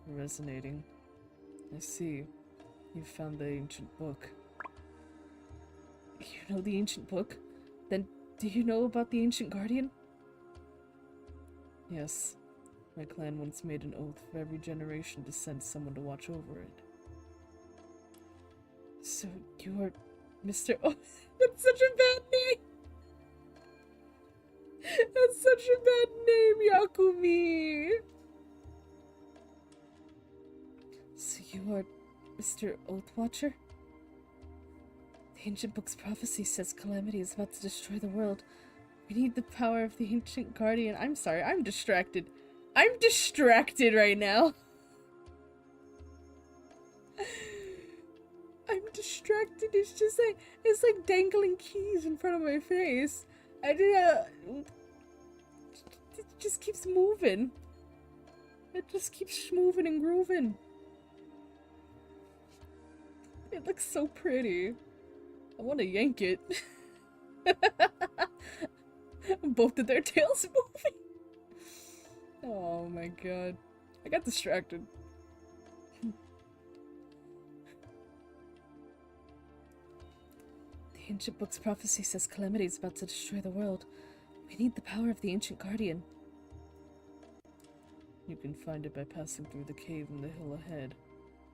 Resonating. I see. You found the ancient book. You know the ancient book? Then do you know about the ancient guardian? Yes. My clan once made an oath for every generation to send someone to watch over it. So you are Mr. Oh, that's such a bad name! That's such a bad name, Yakumi! So you are Mr. Oathwatcher? The ancient book's prophecy says calamity is about to destroy the world. We need the power of the ancient guardian. I'm sorry, I'm distracted. I'm distracted right now. I'm distracted. It's just like, it's like dangling keys in front of my face. It just keeps moving. It just keeps moving and grooving. It looks so pretty. I want to yank it. Both of their tails moving. Oh my god. I got distracted. ancient book's prophecy says Calamity is about to destroy the world. We need the power of the ancient guardian. You can find it by passing through the cave in the hill ahead.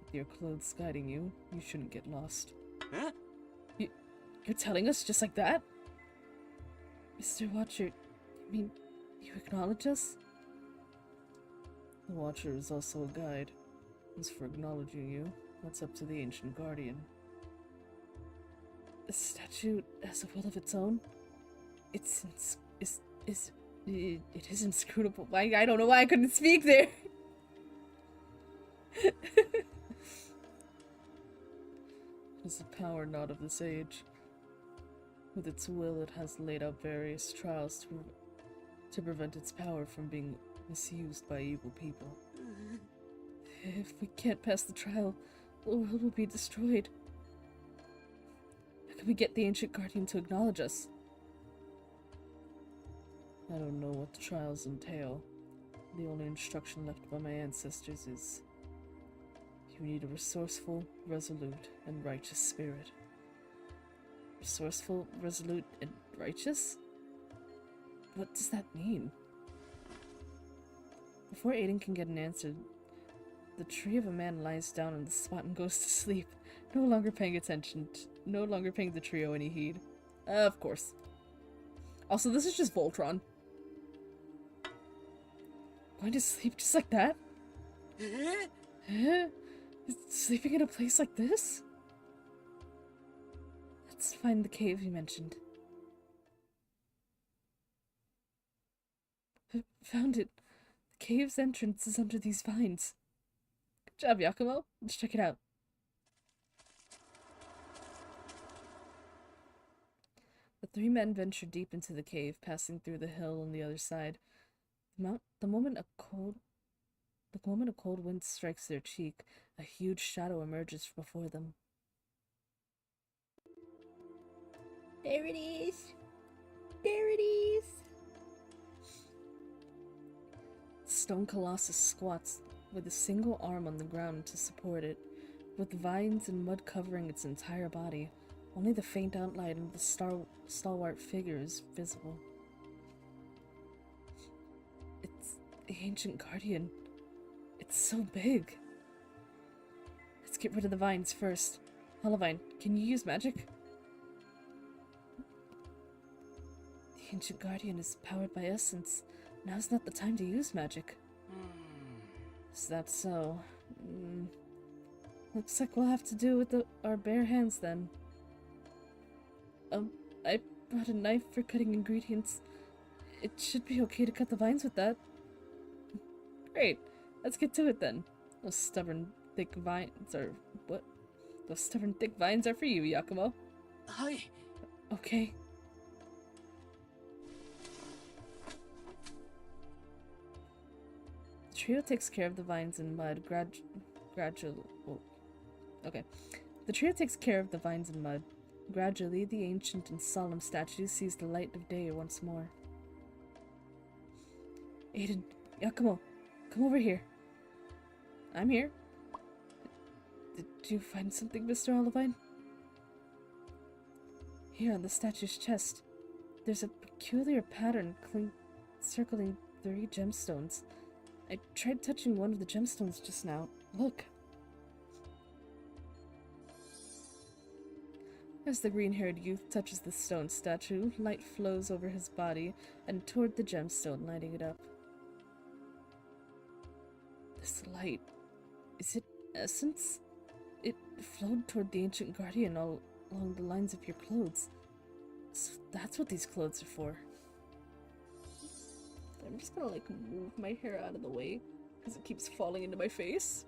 With your clothes guiding you, you shouldn't get lost. Huh? You're telling us just like that? Mr. Watcher, you mean you acknowledge us? The Watcher is also a guide. As for acknowledging you, that's up to the ancient guardian. The statue has a will of its own? It is inscrutable. I don't know why I couldn't speak there. It's a power not of this age. With its will, it has laid out various trials to prevent its power from being misused by evil people. If we can't pass the trial, the world will be destroyed. How can we get the ancient guardian to acknowledge us? I don't know what the trials entail. The only instruction left by my ancestors is you need a resourceful, resolute, and righteous spirit. Resourceful, resolute, and righteous? What does that mean? Before Aiden can get an answer, the tree of a man lies down on the spot and goes to sleep, no longer paying the trio any heed. Of course. Also, this is just Voltron. Going to sleep just like that? Sleeping in a place like this? Let's find the cave you mentioned. Found it. The cave's entrance is under these vines. Good job, Yakumo. Let's check it out. The three men ventured deep into the cave, passing through the hill on the other side. The moment a cold wind strikes their cheek, a huge shadow emerges before them. There it is! There it is! The stone colossus squats, with a single arm on the ground to support it, with vines and mud covering its entire body. Only the faint outline of the stalwart figure is visible. It's the ancient guardian. It's so big. Let's get rid of the vines first. Hollowvine, can you use magic? The ancient guardian is powered by essence. Now's not the time to use magic. Is that so? Looks like we'll have to do it with our bare hands then. I brought a knife for cutting ingredients. It should be okay to cut the vines with that. Great. Let's get to it then. Those stubborn, thick vines are... what? Those stubborn, thick vines are for you, Yakumo. Hi. Okay. The trio takes care of the vines and mud gradually... oh, okay. The trio takes care of the vines and mud. Gradually, the ancient and solemn statue sees the light of day once more. Aiden, Yakumo, come over here. I'm here. Did you find something, Mr. Olivine? Here on the statue's chest, there's a peculiar pattern circling 3 gemstones. I tried touching one of the gemstones just now. Look. As the green-haired youth touches the stone statue, light flows over his body and toward the gemstone, lighting it up. This light, is it essence? It flowed toward the ancient guardian all along the lines of your clothes. So that's what these clothes are for. I'm just gonna move my hair out of the way because it keeps falling into my face.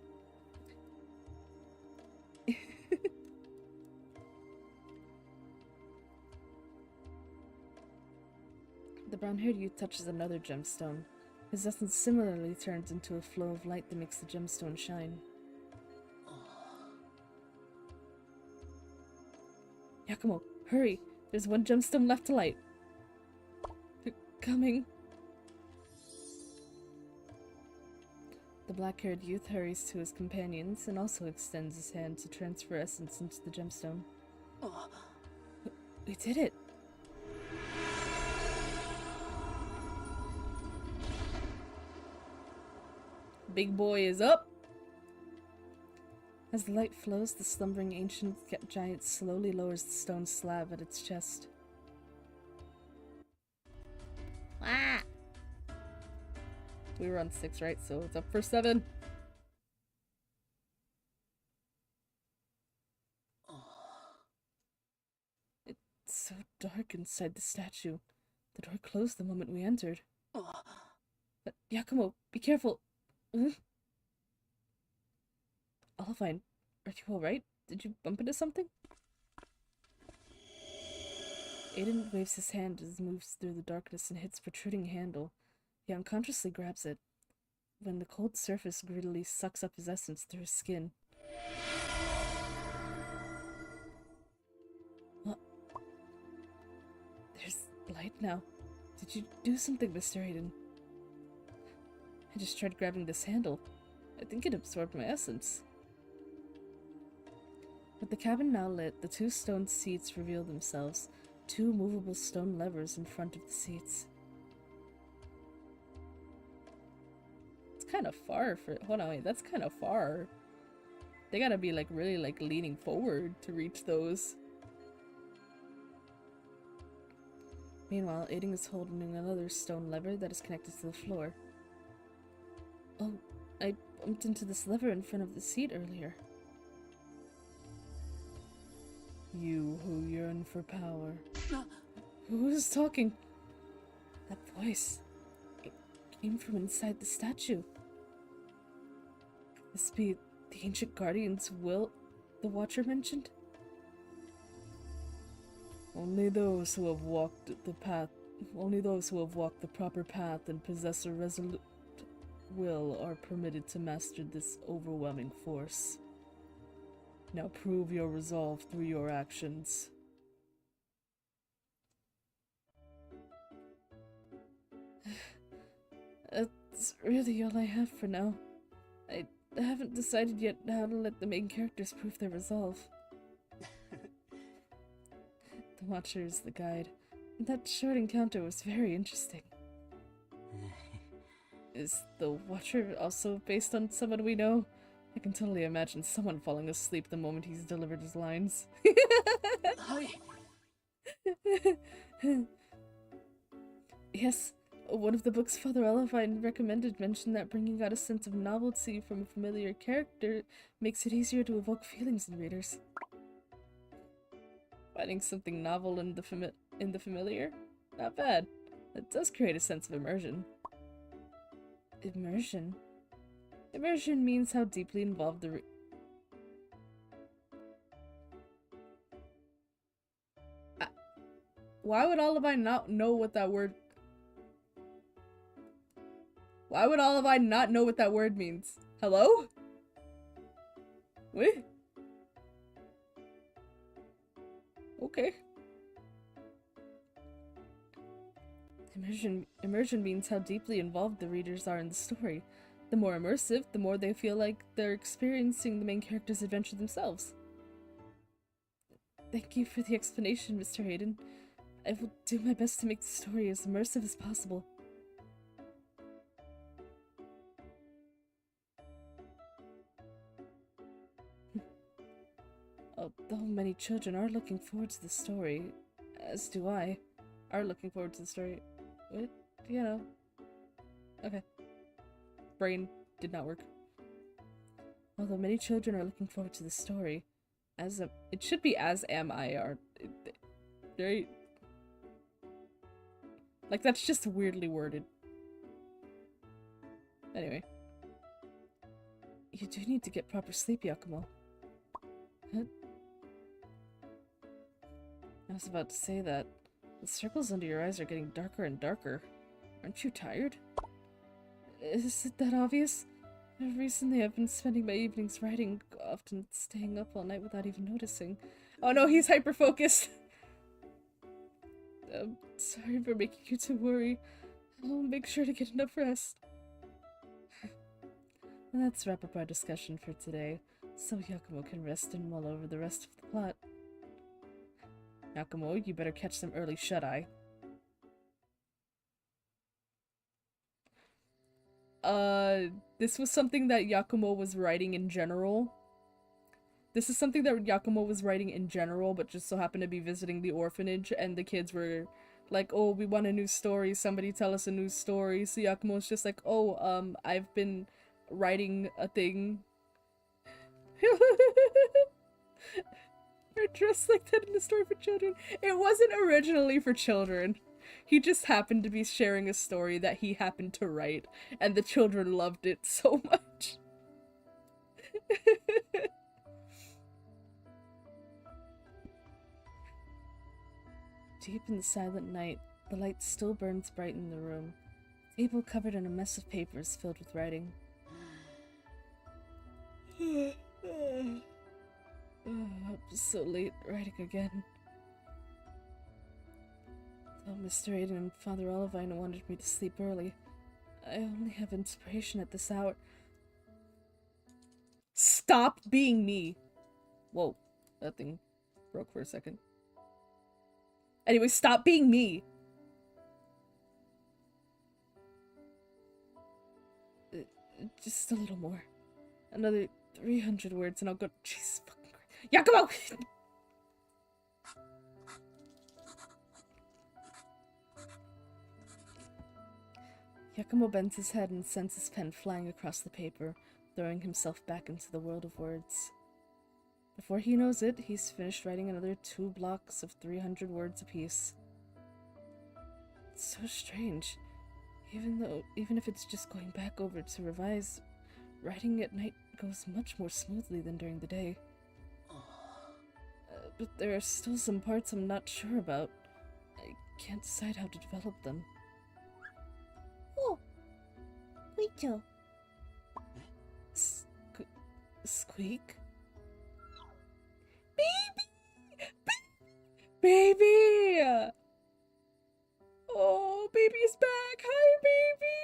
The brown-haired youth touches another gemstone. His essence similarly turns into a flow of light that makes the gemstone shine. Yakumo, hurry! There's one gemstone left to light. They're coming. The black-haired youth hurries to his companions and also extends his hand to transfer essence into the gemstone. We did it! Big boy is up! As the light flows, the slumbering ancient giant slowly lowers the stone slab at its chest. Ah! We were on 6, right? So it's up for 7. It's so dark inside the statue. The door closed the moment we entered. But Yakumo, be careful! Olivine, are you alright? Did you bump into something? Aiden waves his hand as it moves through the darkness and hits protruding handle. He unconsciously grabs it, when the cold surface greedily sucks up his essence through his skin. What? There's light now. Did you do something, Mr. Aiden? I just tried grabbing this handle. I think it absorbed my essence. With the cabin now lit, the 2 stone seats reveal themselves, 2 movable stone levers in front of the seats. It's kind of far for— hold on, wait, that's kind of far. They gotta be like really like leaning forward to reach those. Meanwhile, Aiden is holding another stone lever that is connected to the floor. Oh, I bumped into this lever in front of the seat earlier. You who yearn for power. Who is talking? That voice. It came from inside the statue. Could this be the ancient guardian's will the Watcher mentioned? Only those who have walked the path, only those who have walked the proper path and possess a resolute will are permitted to master this overwhelming force. Now prove your resolve through your actions. That's really all I have for now. I haven't decided yet how to let the main characters prove their resolve. The Watcher is the guide. That short encounter was very interesting. Is the Watcher also based on someone we know? I can totally imagine someone falling asleep the moment he's delivered his lines. Yes, one of the books Father Olivine recommended mentioned that bringing out a sense of novelty from a familiar character makes it easier to evoke feelings in readers. Finding something novel in the familiar? Not bad. It does create a sense of immersion. Immersion? Immersion means how deeply involved the why would Olivine not know what that word— why would Olivine not know what that word means? Hello? Wait. Okay. Immersion means how deeply involved the readers are in the story. The more immersive, the more they feel like they're experiencing the main character's adventure themselves. Thank you for the explanation, Mr. Hayden. I will do my best to make the story as immersive as possible. Although many children are looking forward to the story, as do I, are looking forward to the story. What? You know. Okay. Brain did not work. Although many children are looking forward to the story, it should be as am I, right? Like, that's just weirdly worded. Anyway. You do need to get proper sleep, Yakumo. Huh? I was about to say that. The circles under your eyes are getting darker and darker. Aren't you tired? Is it that obvious? Recently I've been spending my evenings writing, often staying up all night without even noticing. Oh no, he's hyper-focused! I'm sorry for making you to worry. I'll make sure to get enough rest. And let's wrap up our discussion for today, so Yakumo can rest and mull over the rest of the plot. Yakumo, you better catch some early shut-eye. This was something that Yakumo was writing in general. This is something that Yakumo was writing in general, but just so happened to be visiting the orphanage, and the kids were like, oh, we want a new story, somebody tell us a new story. So Yakumo's just like, oh, I've been writing a thing. We're dressed like that in a story for children. It wasn't originally for children. He just happened to be sharing a story that he happened to write, and the children loved it so much. Deep in the silent night, the light still burns bright in the room. Table covered in a mess of papers filled with writing. Up so late, writing again. Though Mr. Aiden and Father Olivine wanted me to sleep early, I only have inspiration at this hour. Stop being me! Whoa, that thing broke for a second. Anyway, stop being me! Just a little more. Another 300 words and I'll go. Jesus fucking Christ. Yakumo! Yakumo bends his head and sends his pen flying across the paper, throwing himself back into the world of words. Before he knows it, he's finished writing another 2 blocks of 300 words apiece. It's so strange. Even if it's just going back over to revise, writing at night goes much more smoothly than during the day. But there are still some parts I'm not sure about. I can't decide how to develop them. Oh, Rachel. Squeak? Baby! Baby! Oh, baby's back! Hi, baby!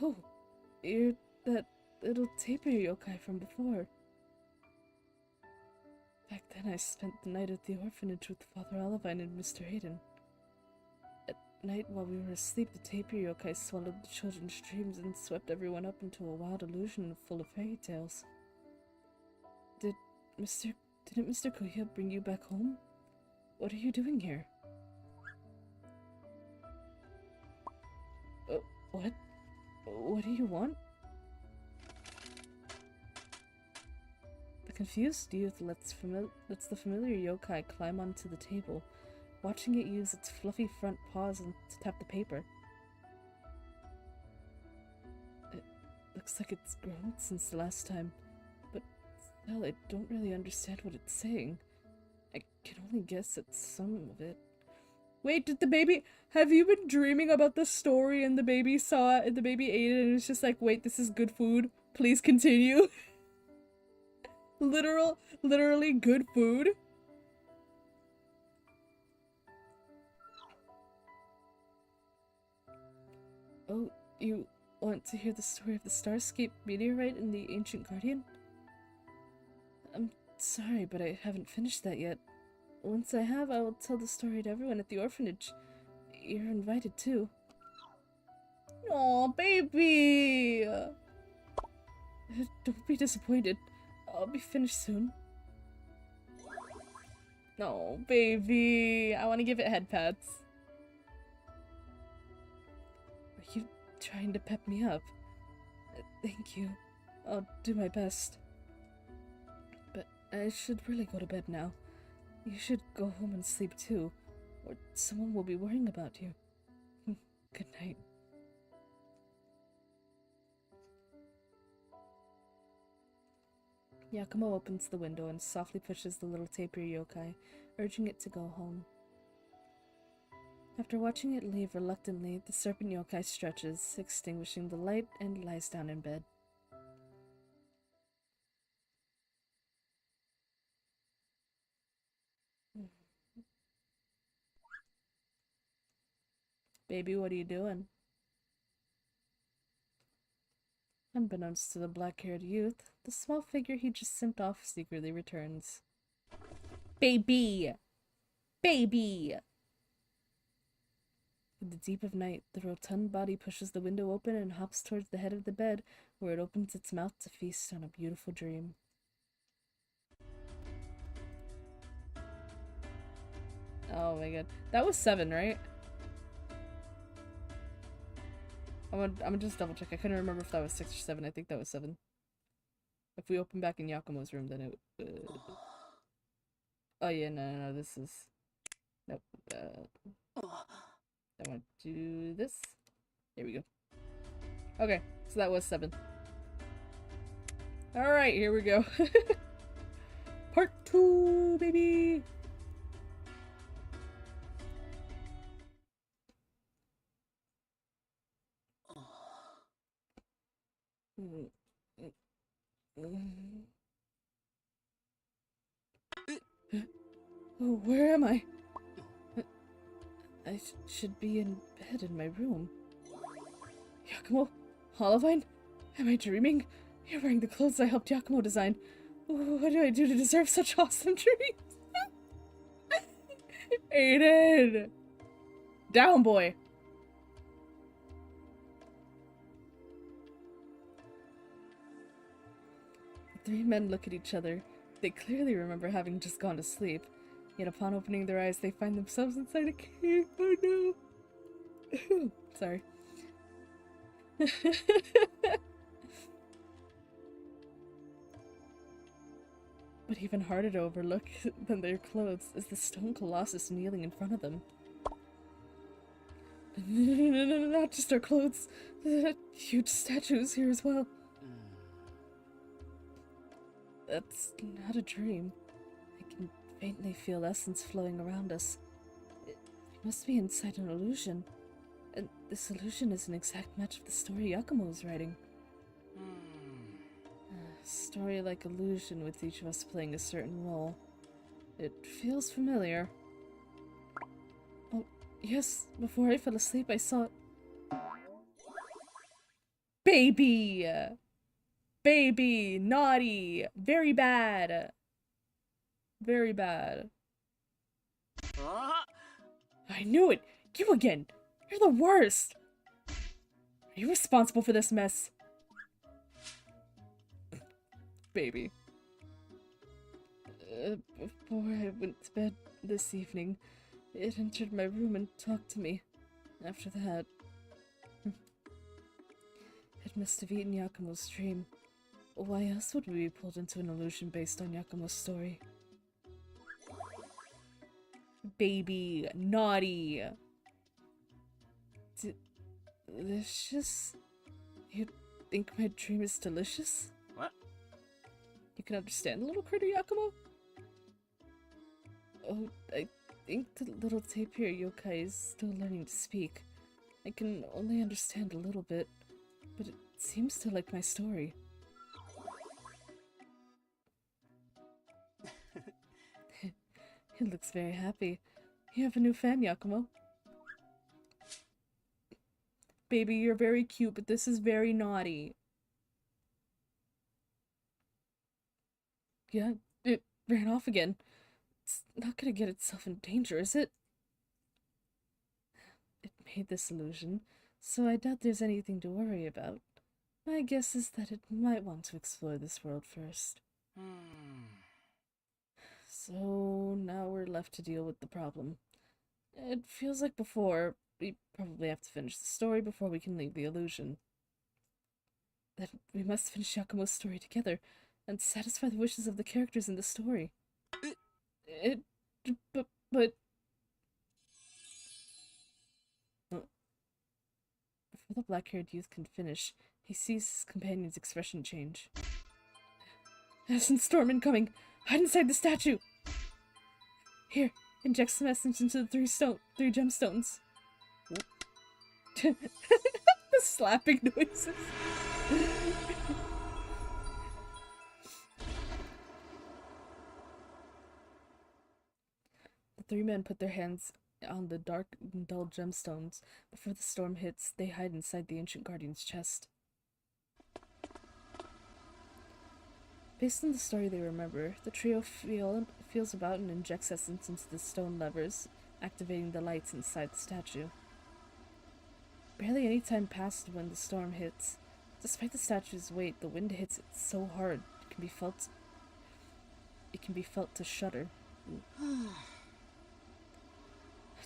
Oh, you're that little taper yokai from before. Back then I spent the night at the orphanage with Father Olivine and Mr. Hayden. At night, while we were asleep, the taper yokai swallowed the children's dreams and swept everyone up into a wild illusion full of fairy tales. Didn't Mr. Kuya bring you back home? What are you doing here? What? What do you want? The confused youth lets the familiar yokai climb onto the table, watching it use its fluffy front paws to tap the paper. It looks like it's grown since the last time, but still I don't really understand what it's saying. I can only guess at some of it. Wait, did the baby... Have you been dreaming about the story and the baby saw it and the baby ate it and it's just like, wait, this is good food? Please continue. Literally good food? Oh, you want to hear the story of the Starscape meteorite and the Ancient Guardian? I'm sorry, but I haven't finished that yet. Once I have, I will tell the story to everyone at the orphanage. You're invited too. Aw, baby! Don't be disappointed. I'll be finished soon. No, baby! I want to give it head pats. Are you trying to pep me up? Thank you. I'll do my best. But I should really go to bed now. You should go home and sleep too, or someone will be worrying about you. Good night. Yakumo opens the window and softly pushes the little tapir yokai, urging it to go home. After watching it leave reluctantly, the serpent yokai stretches, extinguishing the light, and lies down in bed. Baby, what are you doing? Unbeknownst to the black-haired youth, the small figure he just sent off secretly returns. Baby! Baby! In the deep of night, the rotund body pushes the window open and hops towards the head of the bed, where it opens its mouth to feast on a beautiful dream. Oh my god. That was 7, right? I'm gonna just double check. I couldn't remember if that was 6 or 7. I think that was 7. If we open back in Yakumo's room, then it... Oh yeah, no, this is... Nope. I want to do this. There we go. Okay, so that was 7. Alright, here we go. Part 2, baby! Oh, where am I? I should be in bed in my room. Yakumo? Olivine? Am I dreaming? You're wearing the clothes I helped Yakumo design. What do I do to deserve such awesome dreams? Aiden! Down, boy! The 3 men look at each other. They clearly remember having just gone to sleep. Yet upon opening their eyes, they find themselves inside a cave. Oh no! Sorry. But even harder to overlook than their clothes is the stone colossus kneeling in front of them. Not just our clothes. Huge statues here as well. That's not a dream. I can faintly feel essence flowing around us. It must be inside an illusion. And this illusion is an exact match of the story Yakumo is writing. A story-like illusion with each of us playing a certain role. It feels familiar. Oh, yes, before I fell asleep I saw... Baby! Baby! Naughty! Very bad! Very bad. I knew it! You again! You're the worst! Are you responsible for this mess? Baby. Before I went to bed this evening, it entered my room and talked to me. After that... It must have eaten Yakumo's dream. Why else would we be pulled into an illusion based on Yakumo's story? Baby. Naughty. Delicious? You think my dream is delicious? What? You can understand the little critter, Yakumo? Oh, I think the little tapir yokai is still learning to speak. I can only understand a little bit, but it seems to like my story. He looks very happy. You have a new fan, Yakumo. Baby, you're very cute, but this is very naughty. Yeah, it ran off again. It's not gonna get itself in danger, is it? It made this illusion, so I doubt there's anything to worry about. My guess is that it might want to explore this world first. So now we're left to deal with the problem. It feels like before, we probably have to finish the story before we can leave the illusion. Then we must finish Yakumo's story together and satisfy the wishes of the characters in the story. But... Before the black-haired youth can finish, he sees his companion's expression change. Essence storm incoming! Hide inside the statue! Here, inject some essence into the 3 gemstones. The slapping noises. The 3 men put their hands on the dark and dull gemstones. Before the storm hits, they hide inside the ancient guardian's chest. Based on the story they remember, the trio feels about and injects essence into the stone levers, activating the lights inside the statue. Barely any time passed when the storm hits. Despite the statue's weight, the wind hits it so hard it can be felt to shudder. That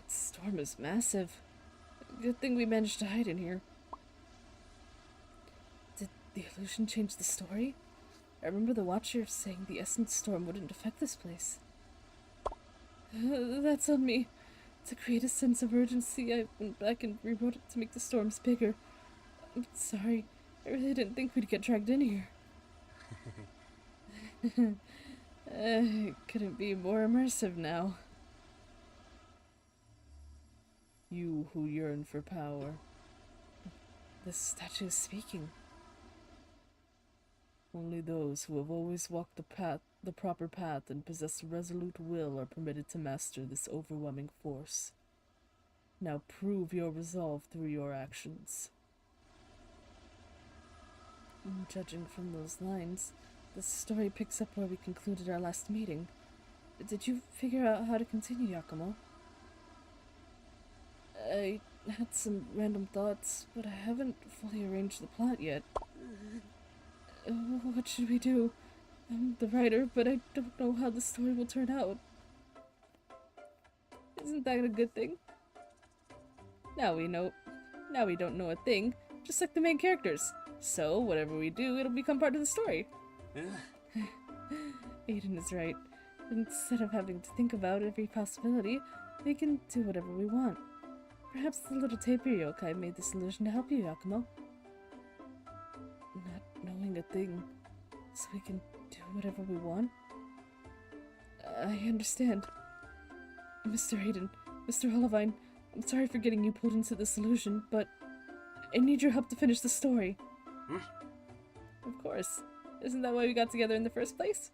storm is massive. Good thing we managed to hide in here. Did the illusion change the story? I remember the Watcher saying the essence storm wouldn't affect this place. That's on me. To create a sense of urgency, I went back and rewrote it to make the storms bigger. I'm sorry. I really didn't think we'd get dragged in here. It couldn't be more immersive now. You who yearn for power. This statue is speaking. Only those who have always walked the proper path and possess resolute will are permitted to master this overwhelming force. Now prove your resolve through your actions. Judging from those lines, the story picks up where we concluded our last meeting. Did you figure out how to continue, Yakumo? I had some random thoughts, but I haven't fully arranged the plot yet. What should we do? I'm the writer, but I don't know how the story will turn out. Isn't that a good thing? Now we don't know a thing, just like the main characters. So, whatever we do, it'll become part of the story. Aiden is right. Instead of having to think about every possibility, we can do whatever we want. Perhaps the little taper yokai made this illusion to help you, Yakumo. Not knowing a thing, so we can do whatever we want? I understand. Mr. Aiden, Mr. Olivine, I'm sorry for getting you pulled into this illusion, but I need your help to finish the story. Of course. Isn't that why we got together in the first place?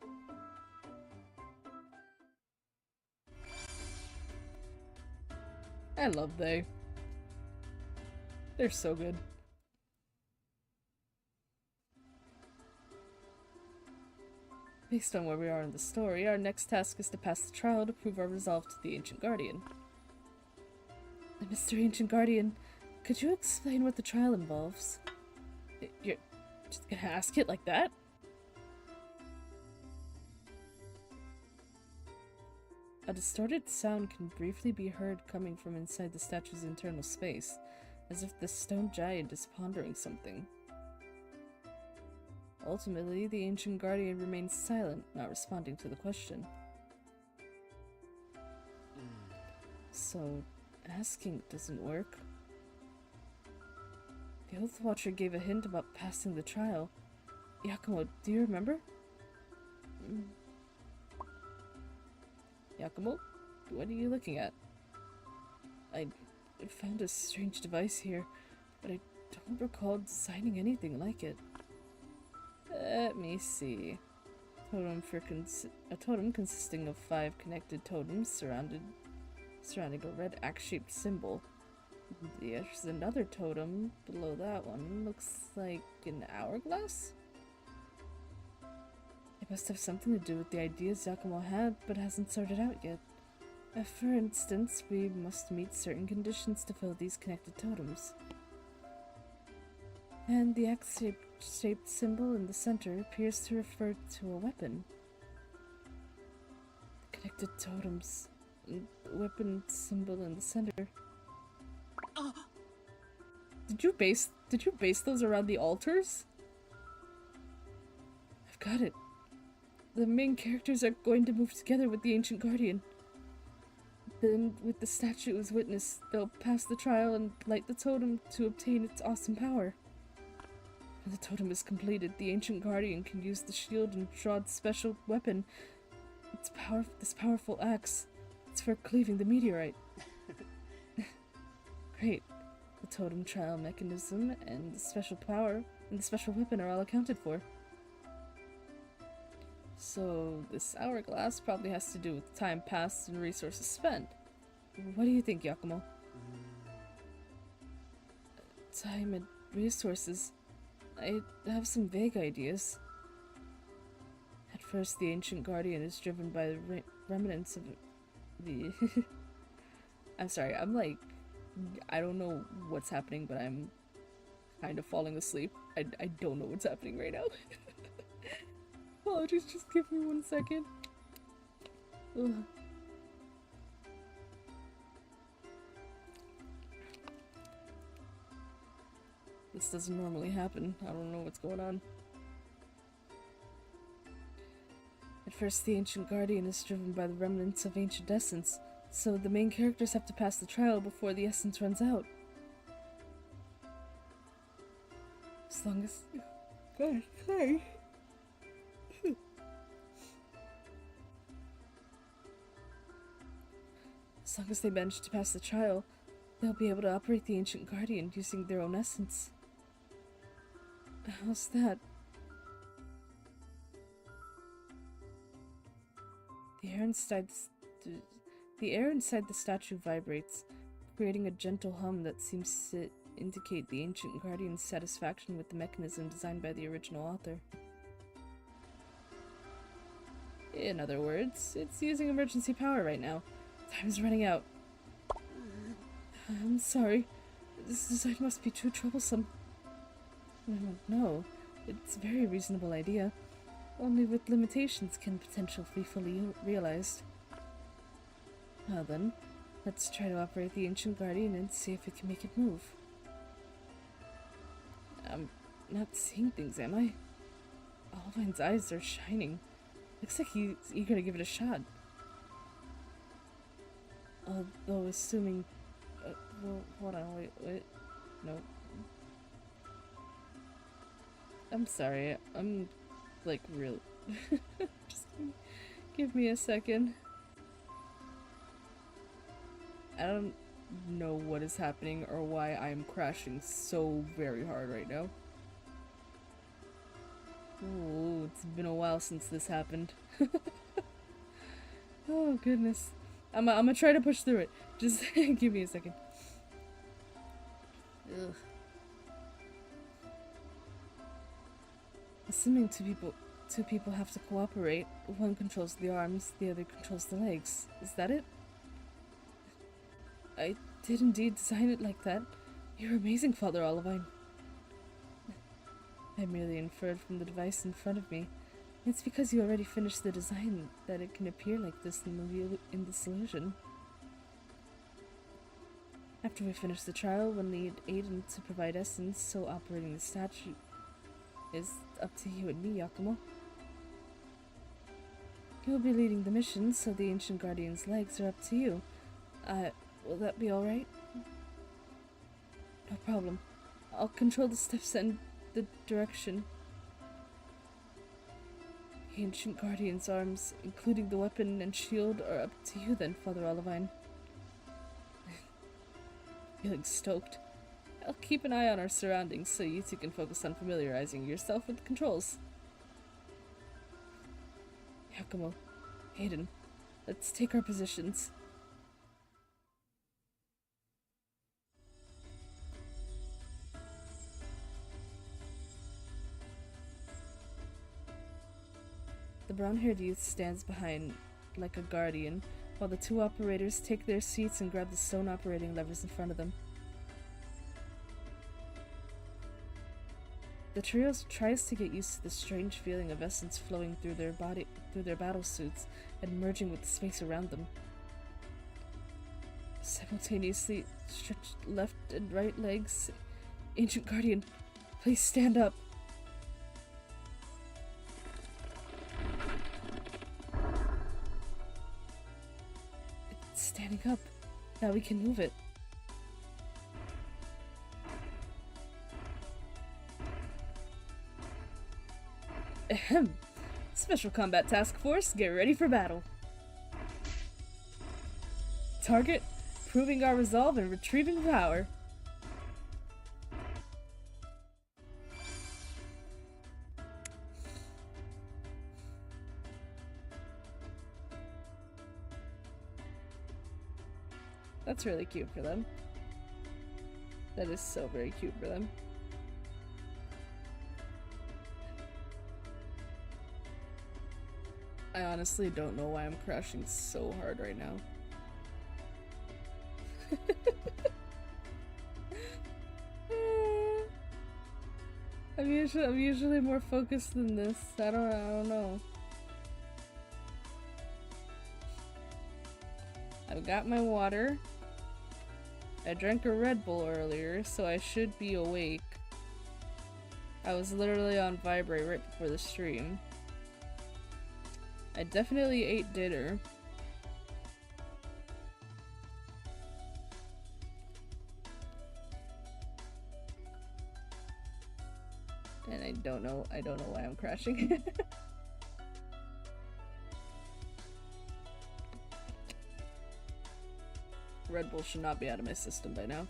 I love they. They're so good. Based on where we are in the story, our next task is to pass the trial to prove our resolve to the Ancient Guardian. Mr. Ancient Guardian, could you explain what the trial involves? You're just gonna ask it like that? A distorted sound can briefly be heard coming from inside the statue's internal space, as if the stone giant is pondering something. Ultimately, the Ancient Guardian remains silent, not responding to the question. So, asking doesn't work. The Oath Watcher gave a hint about passing the trial. Yakumo, do you remember? Yakumo, what are you looking at? I found a strange device here, but I don't recall designing anything like it. Let me see. A totem consisting of 5 connected totems surrounding a red axe-shaped symbol. There's another totem below that one. Looks like an hourglass? It must have something to do with the ideas Yakumo had, but hasn't sorted out yet. For instance, we must meet certain conditions to fill these connected totems. And the axe-shaped symbol in the center appears to refer to a weapon. The connected totems, the weapon symbol in the center. Did you base those around the altars? I've got it. The main characters are going to move together with the Ancient Guardian. Then, with the statue as witness, they'll pass the trial and light the totem to obtain its awesome power. When the totem is completed, the Ancient Guardian can use the shield and draw its special weapon. This powerful axe. It's for cleaving the meteorite. Great. The totem trial mechanism and the special power and the special weapon are all accounted for. So, this hourglass probably has to do with time passed and resources spent. What do you think, Yakumo? Time and resources. I have some vague ideas. first, the ancient guardian is driven by the remnants of the... I'm sorry, I'm like... I don't know what's happening, but I'm kind of falling asleep. I don't know what's happening right now. Apologies, just give me 1 second. Ugh. This doesn't normally happen. I don't know what's going on. At first, the ancient guardian is driven by the remnants of ancient essence, so the main characters have to pass the trial before the essence runs out. As long as... God, sorry. As long as they manage to pass the trial, they'll be able to operate the ancient guardian using their own essence. How's that? The air inside the statue vibrates, creating a gentle hum that seems to indicate the ancient guardian's satisfaction with the mechanism designed by the original author. In other words, it's using emergency power right now. Time is running out. I'm sorry. This design must be too troublesome. No, it's a very reasonable idea. Only with limitations can potential be fully realized. Well then, let's try to operate the ancient guardian and see if we can make it move. I'm not seeing things, am I? Ollivine's eyes are shining. Looks like he's eager to give it a shot. Although assuming... well, hold on, wait. No. I'm sorry, I'm... like, real... Just give me a second. I don't know what is happening or why I'm crashing so very hard right now. Oh, it's been a while since this happened. Oh, goodness. I'm gonna try to push through it. Just give me a second. Ugh. Assuming two people have to cooperate, one controls the arms, the other controls the legs. Is that it? I did indeed design it like that. You're amazing, Father Olivine. I merely inferred from the device in front of me. It's because you already finished the design that it can appear like this in this illusion. After we finish the trial, we'll need Aiden to provide essence, so operating the statue is up to you and me, Yakumo. You'll be leading the mission, so the Ancient Guardian's legs are up to you. Will that be alright? No problem. I'll control the steps and the direction. The Ancient Guardian's arms, including the weapon and shield, are up to you then, Father Olivine. Feeling stoked. I'll keep an eye on our surroundings so you two can focus on familiarizing yourself with the controls. Yakumo, Aiden, let's take our positions. The brown-haired youth stands behind like a guardian, while the two operators take their seats and grab the stone operating levers in front of them. The trio tries to get used to the strange feeling of essence flowing through their battle suits and merging with the space around them. Simultaneously, stretch left and right legs. Ancient Guardian, please stand up. It's standing up. Now we can move it. Ahem. Special Combat Task Force, get ready for battle. Target, proving our resolve and retrieving power. That's really cute for them. That is so very cute for them. I honestly don't know why I'm crashing so hard right now. I'm usually more focused than this. I don't know. I've got my water. I drank a Red Bull earlier, so I should be awake. I was literally on vibrate right before the stream. I definitely ate dinner. And I don't know why I'm crashing. Red Bull should not be out of my system by now.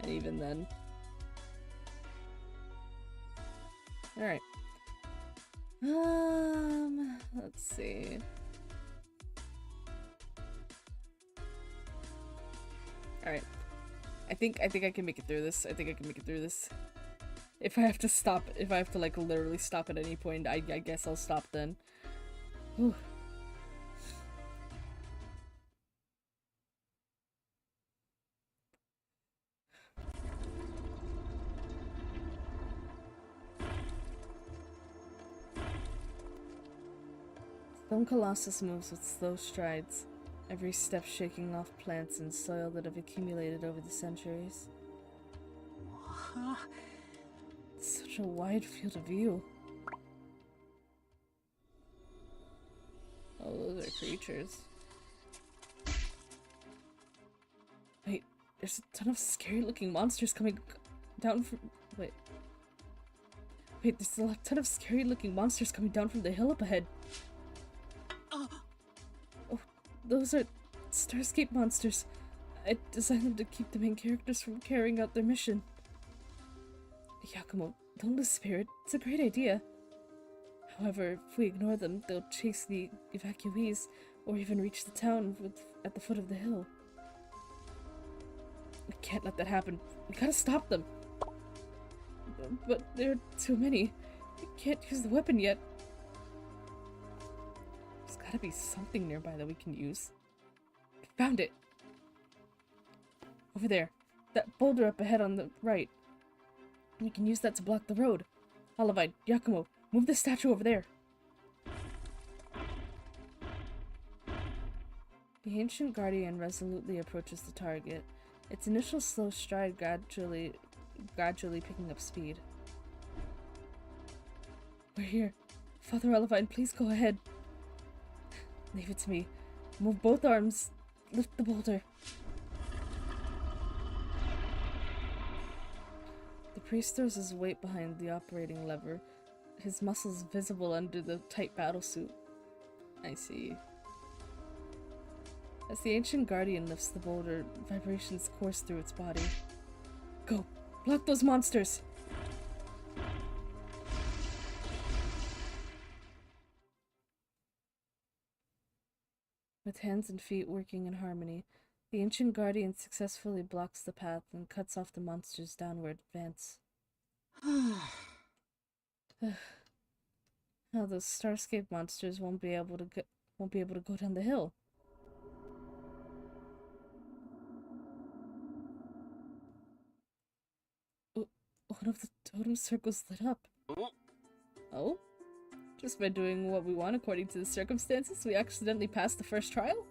And even then. Alright. Let's see. Alright. I think I can make it through this. I think I can make it through this. If I have to stop, if I have to like literally stop at any point, I guess I'll stop then. Whew. Stone Colossus moves with slow strides, every step shaking off plants and soil that have accumulated over the centuries. It's such a wide field of view. Oh, those are creatures. Wait, there's a ton of scary looking monsters coming down from- Wait, there's a ton of scary looking monsters coming down from the hill up ahead. Oh, those are Starscape monsters. I designed them to keep the main characters from carrying out their mission. Yakumo, don't lose spirit. It's a great idea. However, if we ignore them, they'll chase the evacuees, or even reach the town at the foot of the hill. We can't let that happen. We gotta stop them. But there are too many. We can't use the weapon yet. There's gotta be something nearby that we can use. Found it! Over there. That boulder up ahead on the right. We can use that to block the road. Olivine, Yakumo, move the statue over there. The ancient guardian resolutely approaches the target, its initial slow stride gradually picking up speed. We're here. Father Olivine, please go ahead. Leave it to me. Move both arms. Lift the boulder. The priest throws his weight behind the operating lever, his muscles visible under the tight battlesuit. I see. As the ancient guardian lifts the boulder, vibrations course through its body. Go! Block those monsters! With hands and feet working in harmony, the ancient guardian successfully blocks the path and cuts off the monster's downward advance. Now those Starscape monsters won't be able to go down the hill. One of the totem circles lit up. Oh? Just by doing what we want according to the circumstances, we accidentally passed the first trial?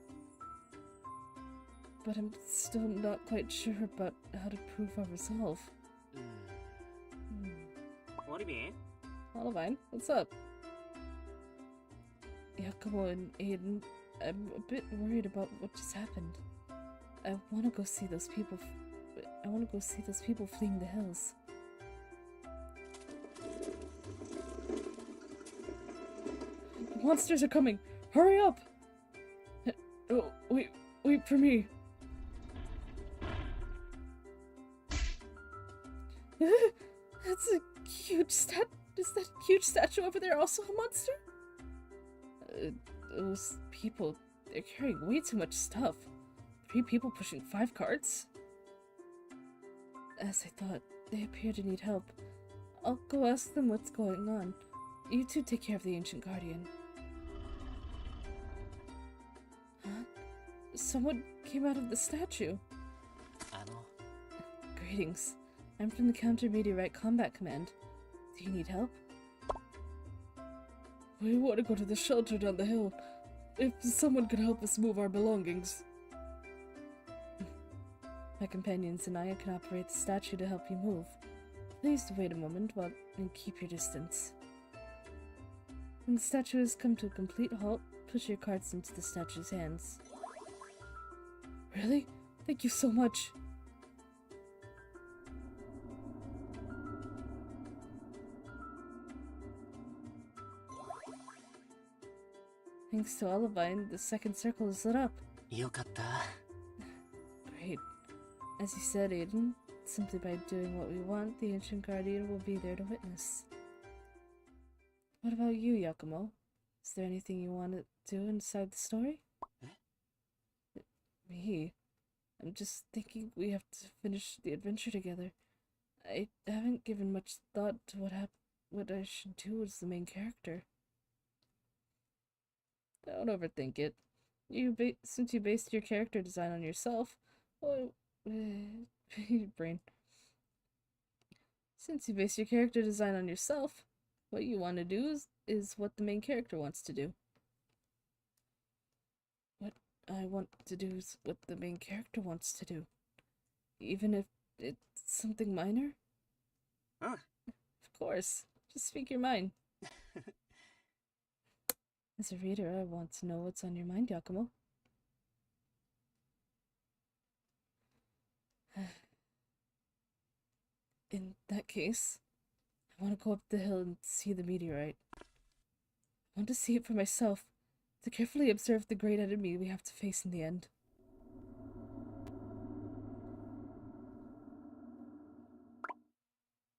But I'm still not quite sure about how to prove our resolve. What do you mean? Olivine, what's up? Yakumo and Aiden, I'm a bit worried about what just happened. I want to go see those people. Fleeing the hills. The monsters are coming! Hurry up! Oh, wait for me. That's a huge Is that huge statue over there also a monster? Those people, they're carrying way too much stuff. 3 people pushing 5 carts? As I thought, they appear to need help. I'll go ask them what's going on. You two take care of the ancient guardian. Someone came out of the statue. あの Greetings. I'm from the Counter Meteorite Combat Command. Do you need help? We want to go to the shelter down the hill. If someone could help us move our belongings. My companions and I can operate the statue to help you move. Please wait a moment and keep your distance. When the statue has come to a complete halt, push your carts into the statue's hands. Really? Thank you so much. Thanks to Olivine, the second circle is lit up. よかった Great. As you said, Aiden, simply by doing what we want, the Ancient Guardian will be there to witness. What about you, Yakumo? Is there anything you want to do inside the story? Me? I'm just thinking we have to finish the adventure together. I haven't given much thought to what I should do as the main character. Don't overthink it. Since you based your character design on yourself, well, brain. Since you base your character design on yourself, what you want to do is what the main character wants to do. What I want to do is what the main character wants to do. Even if it's something minor? Huh? Of course. Just speak your mind. As a reader, I want to know what's on your mind, Yakumo. In that case, I want to go up the hill and see the meteorite. I want to see it for myself, to carefully observe the great enemy we have to face in the end.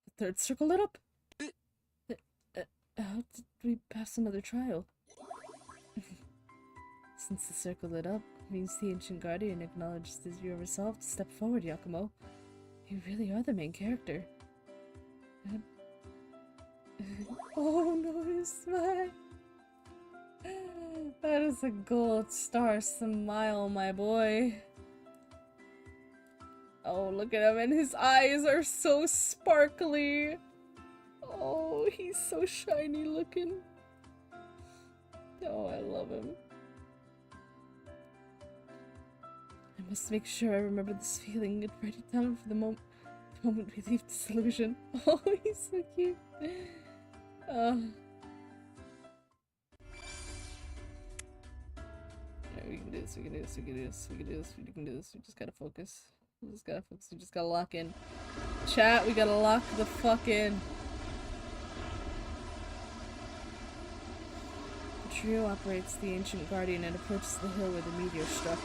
The third circle lit up? How did we pass another trial? Since the circle lit up, means the Ancient Guardian acknowledges your resolve to step forward, Yakumo. You really are the main character. Oh no, his smile! That is a gold star smile, my boy. Oh, look at him, and his eyes are so sparkly. Oh, he's so shiny looking. Oh, I love him. I must make sure I remember this feeling and write it down for the moment we leave this illusion. Oh, he's so cute. Alright, we can do this, we can do this, we can do this, we can do this, we can do this. We just gotta focus. We just gotta focus, we just gotta lock in. Chat, we gotta lock the fuck in. The trio operates the Ancient Guardian and approaches the hill where the meteor struck.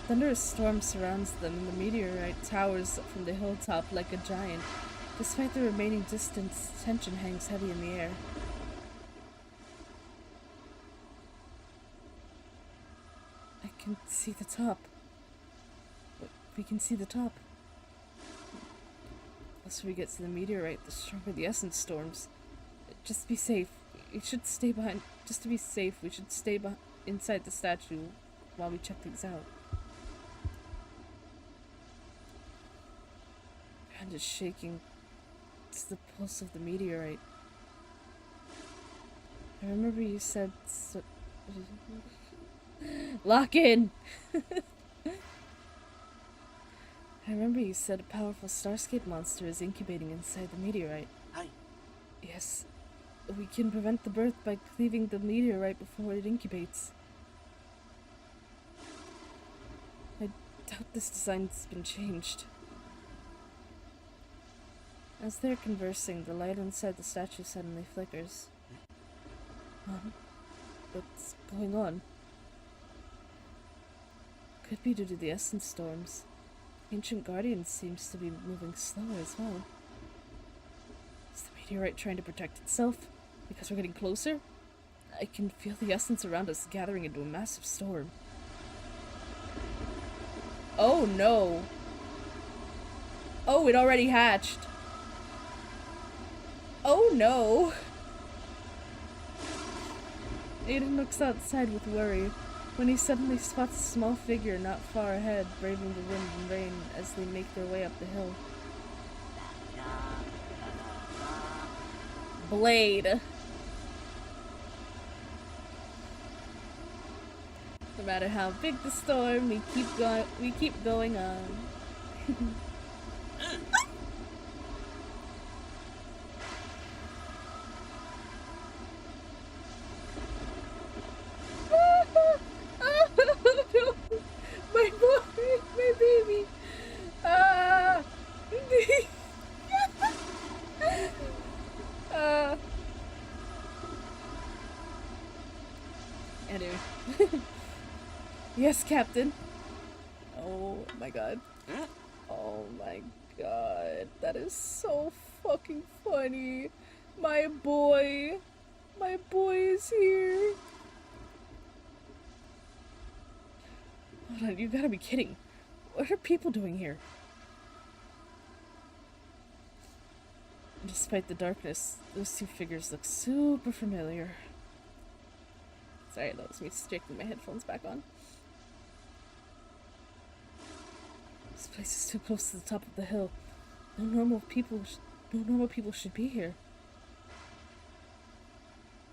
Thunderous storm surrounds them, and the meteorite towers from the hilltop like a giant. Despite the remaining distance, tension hangs heavy in the air. I can see the top. We can see the top. The closer we get to the meteorite, the stronger the essence storms. Just be safe. We should stay behind. Just to be safe, we should stay inside the statue while we check things out. My hand is shaking. It's the pulse of the meteorite. I remember you said lock in! I remember you said a powerful starscape monster is incubating inside the meteorite. Hi. Yes. We can prevent the birth by cleaving the meteorite before it incubates. I doubt this design's been changed. As they're conversing, the light inside the statue suddenly flickers. What's going on? Could be due to the essence storms. Ancient Guardian seems to be moving slower as well. Is the meteorite trying to protect itself? Because we're getting closer? I can feel the essence around us gathering into a massive storm. Oh no! Oh, it already hatched! Oh no! Aiden looks outside with worry. when he suddenly spots a small figure not far ahead, braving the wind and rain as they make their way up the hill. Blade. No matter how big the storm, we keep going on. No. My boy, my baby. Ah. Anyway. Yes, Captain. Oh my god. Oh my god. That is so fucking funny. My boy. My boy is here. Hold on, you gotta be kidding. What are people doing here? Despite the darkness, those two figures look super familiar. Sorry, that was me sticking my headphones back on. This place is too close to the top of the hill. No normal people should be here.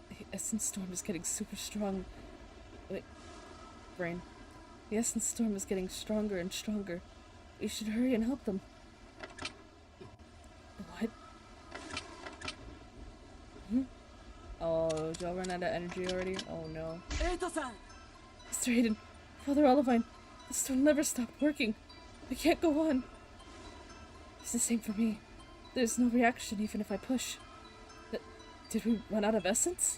The essence storm is getting super strong. Wait, brain. The essence storm is getting stronger and stronger. We should hurry and help them. What? Oh, did y'all run out of energy already? Oh no. Mr. Hayden, Father Olivine, the storm never stopped working. I can't go on. It's the same for me. There's no reaction even if I push. Did we run out of essence?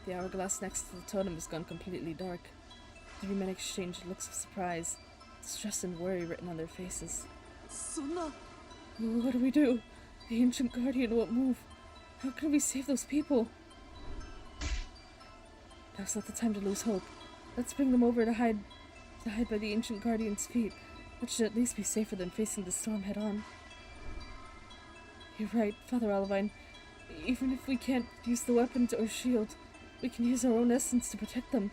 The hourglass next to the totem has gone completely dark. The three men exchanged looks of surprise, stress and worry written on their faces. What do we do? The ancient guardian won't move. How can we save those people? Now's not the time to lose hope. Let's bring them over to hide by the ancient guardian's feet. That should at least be safer than facing the storm head on. You're right, Father Olivine. Even if we can't use the weapons or shield, we can use our own essence to protect them.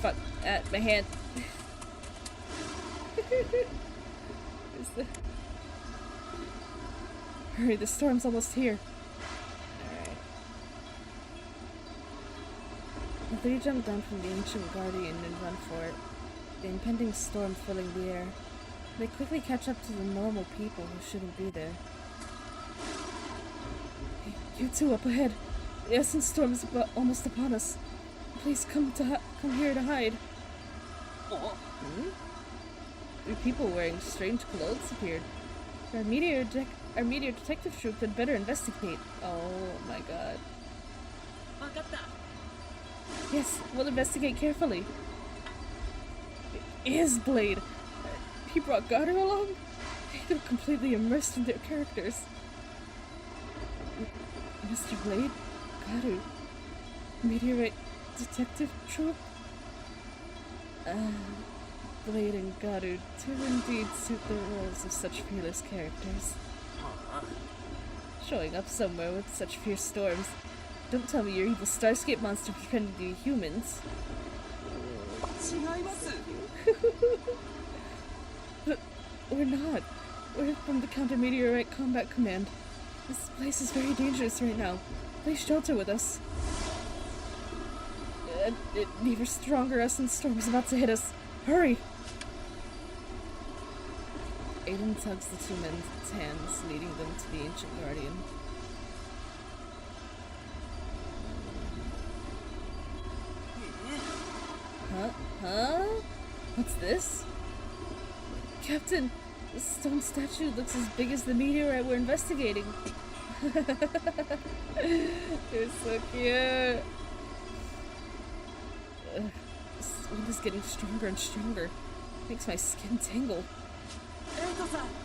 Fuck. My hand. Hurry, the storm's almost here. Alright. The three jump down from the ancient guardian and run for it, the impending storm filling the air. They quickly catch up to the normal people who shouldn't be there. You two up ahead. The essence storm is almost upon us. Please come here to hide. Three people wearing strange clothes appeared. Our meteor detective troop had better investigate. Oh my god. Yes, we'll investigate carefully. It is Blade. He brought Garter along? They're completely immersed in their characters. Mr. Blade? Garu? Meteorite detective troop? Blade and Garu do indeed suit the roles of such fearless characters. Showing up somewhere with such fierce storms. Don't tell me you're evil Starscape monster pretending to be humans. But we're not. We're from the Counter Meteorite Combat Command. This place is very dangerous right now. Please shelter with us. An even stronger essence storm is about to hit us. Hurry! Aiden tugs the two men's hands, leading them to the ancient guardian. Huh? What's this? Captain, the stone statue looks as big as the meteorite we're investigating. You're so cute. This wind is getting stronger and stronger. Makes my skin tingle.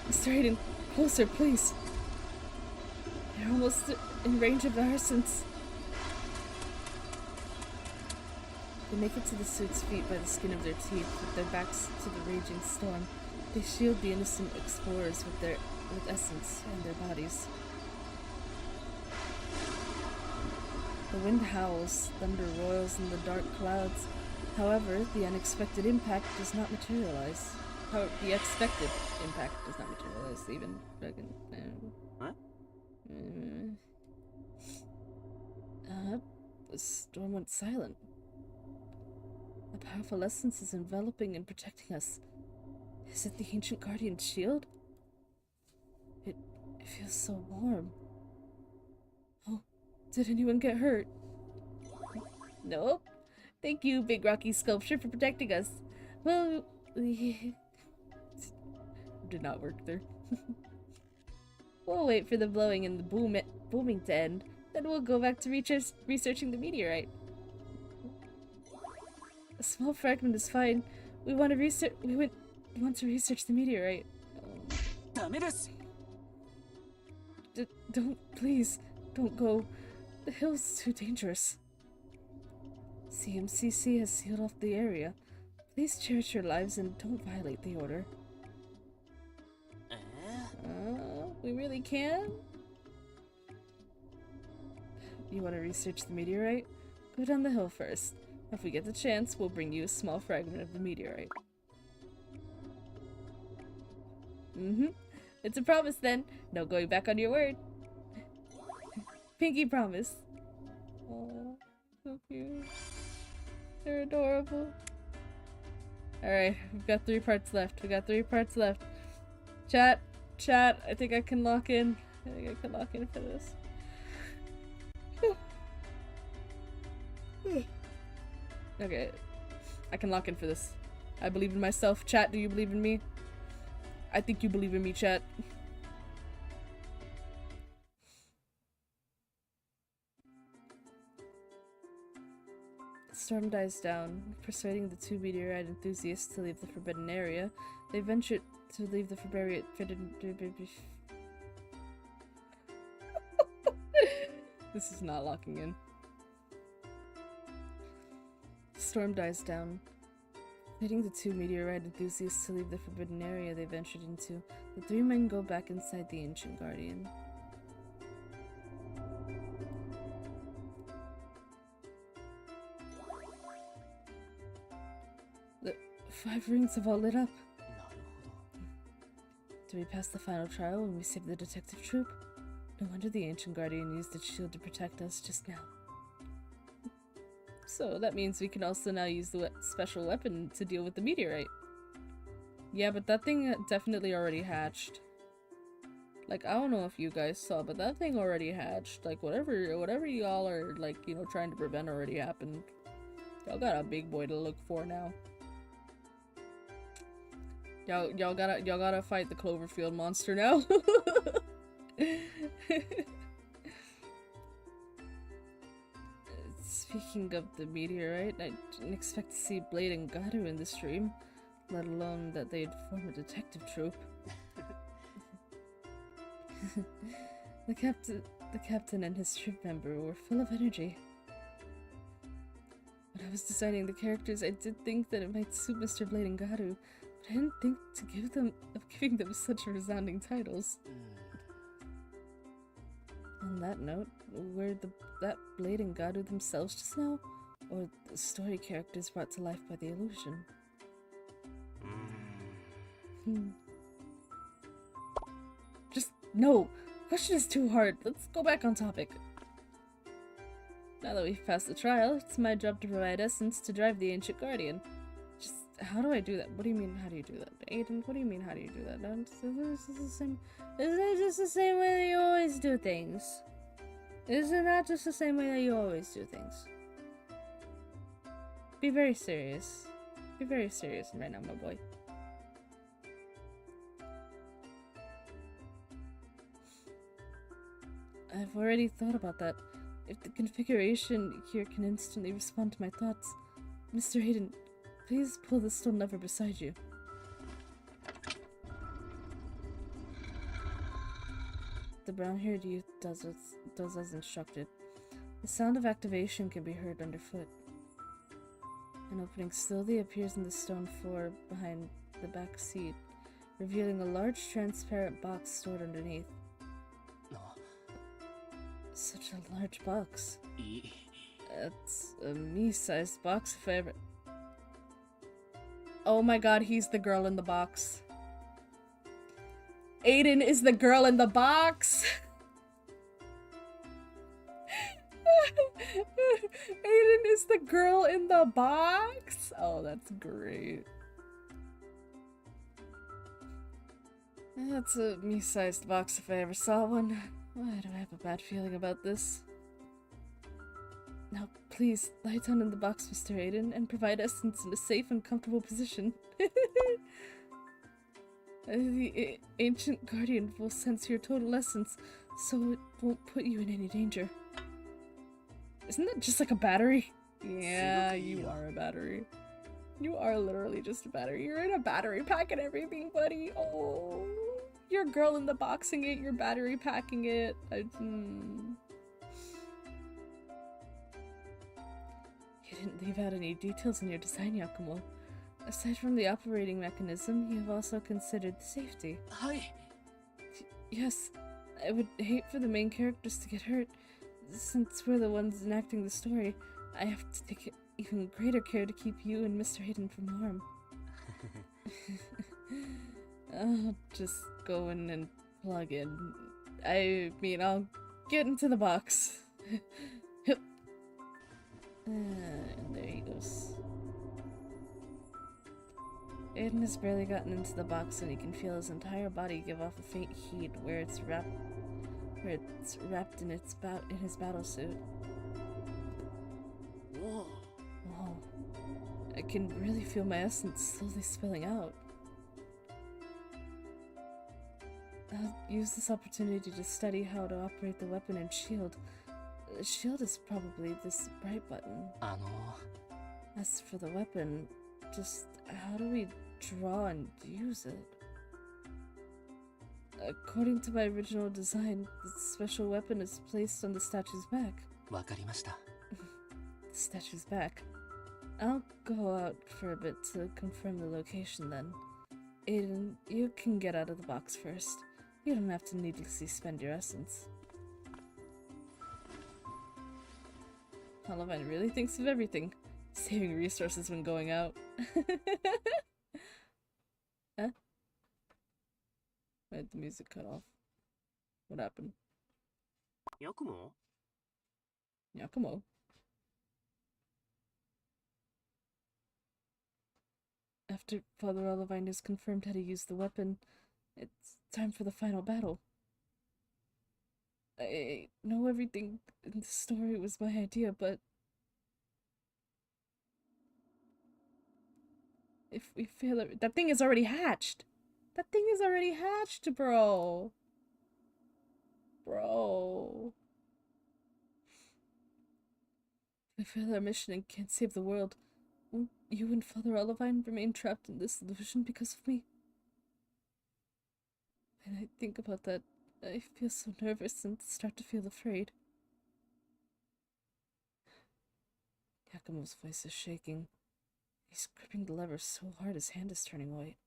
Mr. Hayden, closer, please. They're almost in range of our essence. They make it to the suit's feet by the skin of their teeth, with their backs to the raging storm. They shield the innocent explorers with essence and their bodies. The wind howls, thunder roils in the dark clouds. However, the unexpected impact does not materialize. The expected impact does not materialize, even. What? The storm went silent. A powerful essence is enveloping and protecting us. Is it the ancient guardian's shield? It feels so warm. Oh, did anyone get hurt? Nope. Thank you, big rocky sculpture, for protecting us. Well, we did not work there. We'll wait for the blowing and the booming to end. Then we'll go back to researching the meteorite. A small fragment is fine. We want to research the meteorite. Please, don't go. The hill's too dangerous. CMCC has sealed off the area. Please cherish your lives and don't violate the order. We really can? You want to research the meteorite? Go down the hill first. If we get the chance, we'll bring you a small fragment of the meteorite. It's a promise then. No going back on your word. Pinky promise. Oh, so cute. They're adorable. Alright, we've got 3 parts left. Chat, I think I can lock in. For this. Okay, I can lock in for this. I believe in myself. Chat, do you believe in me? I think you believe in me, chat. The storm dies down, persuading the 2 meteorite enthusiasts to leave the forbidden area. They ventured to leave the forbidden. This is not locking in. The storm dies down. Persuading the 2 meteorite enthusiasts to leave the forbidden area they ventured into, the 3 men go back inside the ancient guardian. The 5 rings have all lit up. Do we pass the final trial when we save the detective troop? No wonder the ancient guardian used its shield to protect us just now. So that means we can also now use the special weapon to deal with the meteorite. Yeah, but that thing definitely already hatched. Like, I don't know if you guys saw, but that thing already hatched. Like, whatever y'all are, like, you know, trying to prevent already happened. Y'all got a big boy to look for now. Y'all gotta fight the Cloverfield monster now. Speaking of the meteorite, I didn't expect to see Blade and Garu in the stream, let alone that they'd form a detective troupe. The captain and his troop member were full of energy. When I was designing the characters, I did think that it might suit Mr. Blade and Garu, but I didn't think of giving them such resounding titles. On that note, were that Blade and Garu themselves just now? Or the story characters brought to life by the illusion? Just, no! Question is too hard. Let's go back on topic. Now that we've passed the trial, it's my job to provide essence to drive the ancient guardian. Just, how do I do that? What do you mean, how do you do that? Aiden, what do you mean, how do you do that? Isn't it just the same way that you always do things? Isn't that just the same way that you always do things? Be very serious. Be very serious right now, my boy. I've already thought about that. If the configuration here can instantly respond to my thoughts, Mr. Hayden, please pull the stone lever beside you. The brown-haired youth does as instructed. The sound of activation can be heard underfoot. An opening slowly appears in the stone floor behind the back seat, revealing a large transparent box stored underneath. Such a large box. That's a me-sized box if I ever... Oh my god, he's the girl in the box. Aiden is the girl in the box! Aiden is the girl in the box? Oh, that's great. That's a me-sized box if I ever saw one. Why do I have a bad feeling about this? Now, please, lie down in the box, Mr. Aiden, and provide Essence in a safe and comfortable position. The ancient guardian will sense your total essence, so it won't put you in any danger. Isn't that just like a battery? Yeah, you are a battery. You are literally just a battery. You're in a battery pack and everything, buddy. Oh, you're girl in the boxing it, you're battery packing it. You didn't leave out any details in your design, Yakumo. Aside from the operating mechanism, you have also considered the safety. Hi. Yes, I would hate for the main characters to get hurt. Since we're the ones enacting the story, I have to take even greater care to keep you and Mr. Hayden from harm. I'll just go in and plug in. I mean, I'll get into the box. And there he goes. Aiden has barely gotten into the box and he can feel his entire body give off a faint heat where it's wrapped in his battle suit. Whoa. Whoa. I can really feel my essence slowly spilling out. I'll use this opportunity to study how to operate the weapon and shield. The shield is probably this bright button. As for the weapon, just how do we draw and use it? According to my original design, the special weapon is placed on the statue's back. わかりました。 The statue's back. I'll go out for a bit to confirm the location then. Aiden, you can get out of the box first. You don't have to needlessly spend your essence. Olivine really thinks of everything. Saving resources when going out. Huh? Why did the music cut off? What happened? Yakumo? Yakumo. After Father Olivine has confirmed how to use the weapon, it's time for the final battle. I know everything in the story was my idea, but if we fail, that thing is already hatched. That thing is already hatched, bro. Bro. If we fail our mission and can't save the world, won't you and Father Olivine remain trapped in this illusion because of me? When I think about that, I feel so nervous and start to feel afraid. Yakumo's voice is shaking. He's gripping the lever so hard his hand is turning white.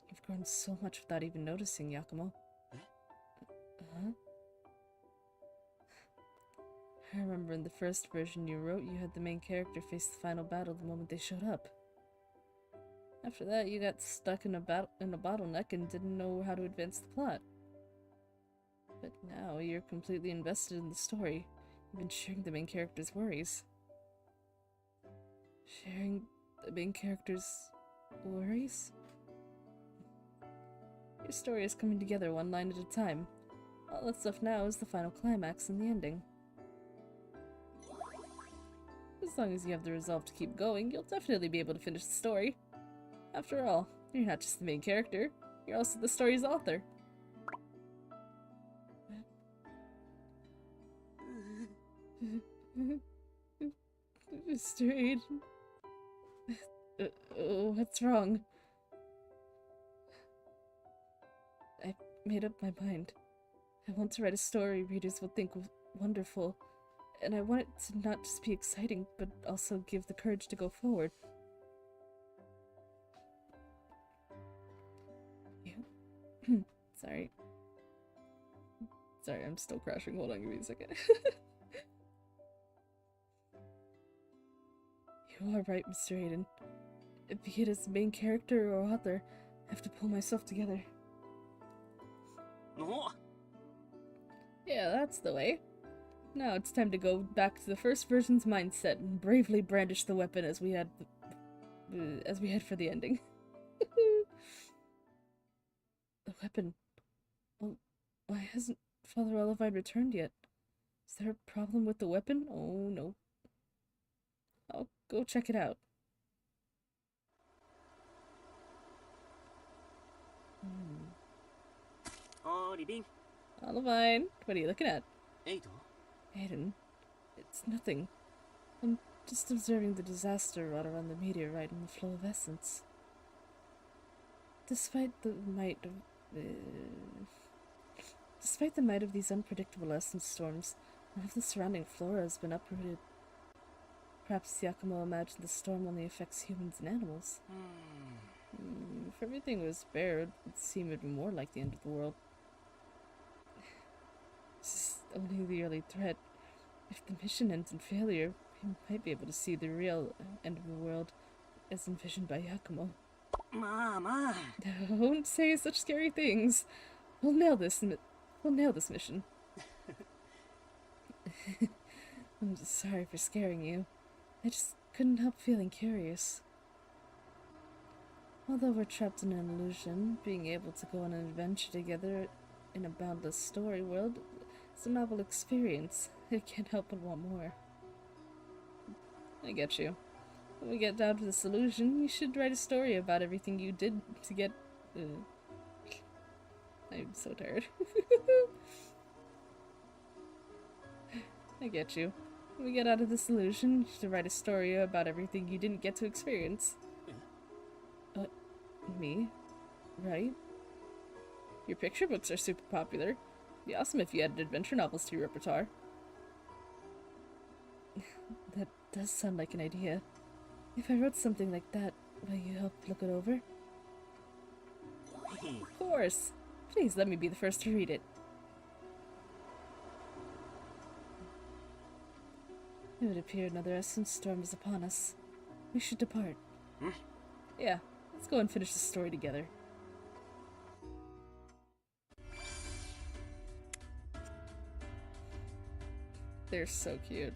You've grown so much without even noticing, Yakumo. Huh? I remember in the first version you wrote, you had the main character face the final battle the moment they showed up. After that, you got stuck in a bottleneck and didn't know how to advance the plot. But now, you're completely invested in the story, even sharing the main character's worries. Sharing the main character's worries? Your story is coming together one line at a time. All that's left now is the final climax and the ending. As long as you have the resolve to keep going, you'll definitely be able to finish the story. After all, you're not just the main character, you're also the story's author. Mr. Aiden. What's wrong? I made up my mind. I want to write a story readers will think wonderful, and I want it to not just be exciting, but also give the courage to go forward. Sorry. Sorry, I'm still crashing. Hold on, give me a second. You are right, Mr. Aiden. Be it as main character or author, I have to pull myself together. Oh, Yeah, that's the way. Now it's time to go back to the first version's mindset and bravely brandish the weapon as we head for the ending. The weapon. Oh, why hasn't Father Olivine returned yet? Is there a problem with the weapon? Oh no. I'll go check it out. Living. Olivine, what are you looking at? Eito. Aiden, it's nothing. I'm just observing the disaster wrought around the meteorite and the flow of essence. Despite the might of these unpredictable essence storms, none of the surrounding flora has been uprooted. Perhaps Yakumo imagined the storm only affects humans and animals. If everything was spared, it would seem even more like the end of the world. This is only the early threat. If the mission ends in failure, we might be able to see the real end of the world as envisioned by Yakumo. Ma. Don't say such scary things. We'll nail this mission. I'm just sorry for scaring you. I just couldn't help feeling curious. Although we're trapped in an illusion, being able to go on an adventure together in a boundless story world is a novel experience. I can't help but want more. I get you. When we get down to this illusion, you should write a story about everything you did to get... I'm so tired. I get you. When we get out of this illusion, you should write a story about everything you didn't get to experience. Me? Right? Your picture books are super popular. It'd be awesome if you added adventure novels to your repertoire. That does sound like an idea. If I wrote something like that, will you help look it over? Of course! Please let me be the first to read it. It would appear another essence storm is upon us. We should depart. Yeah, let's go and finish the story together. They're so cute.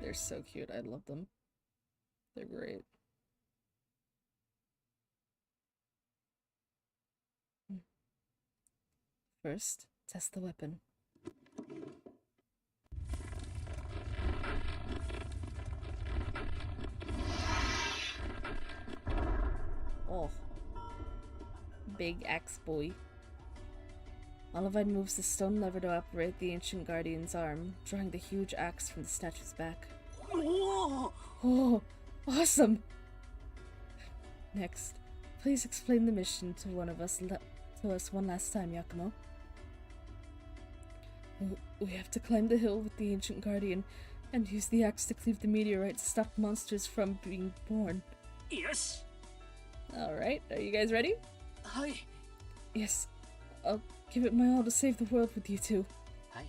They're so cute. I love them. They're great. First, test the weapon. Oh. Big axe boy. Olivine moves the stone lever to operate the ancient guardian's arm, drawing the huge axe from the statue's back. Oh, awesome! Next, please explain the mission to us one last time, Yakumo. We have to climb the hill with the ancient guardian and use the axe to cleave the meteorite to stop monsters from being born. Yes. Alright, are you guys ready? Hi. Yes, I'll give it my all to save the world with you two. Hi.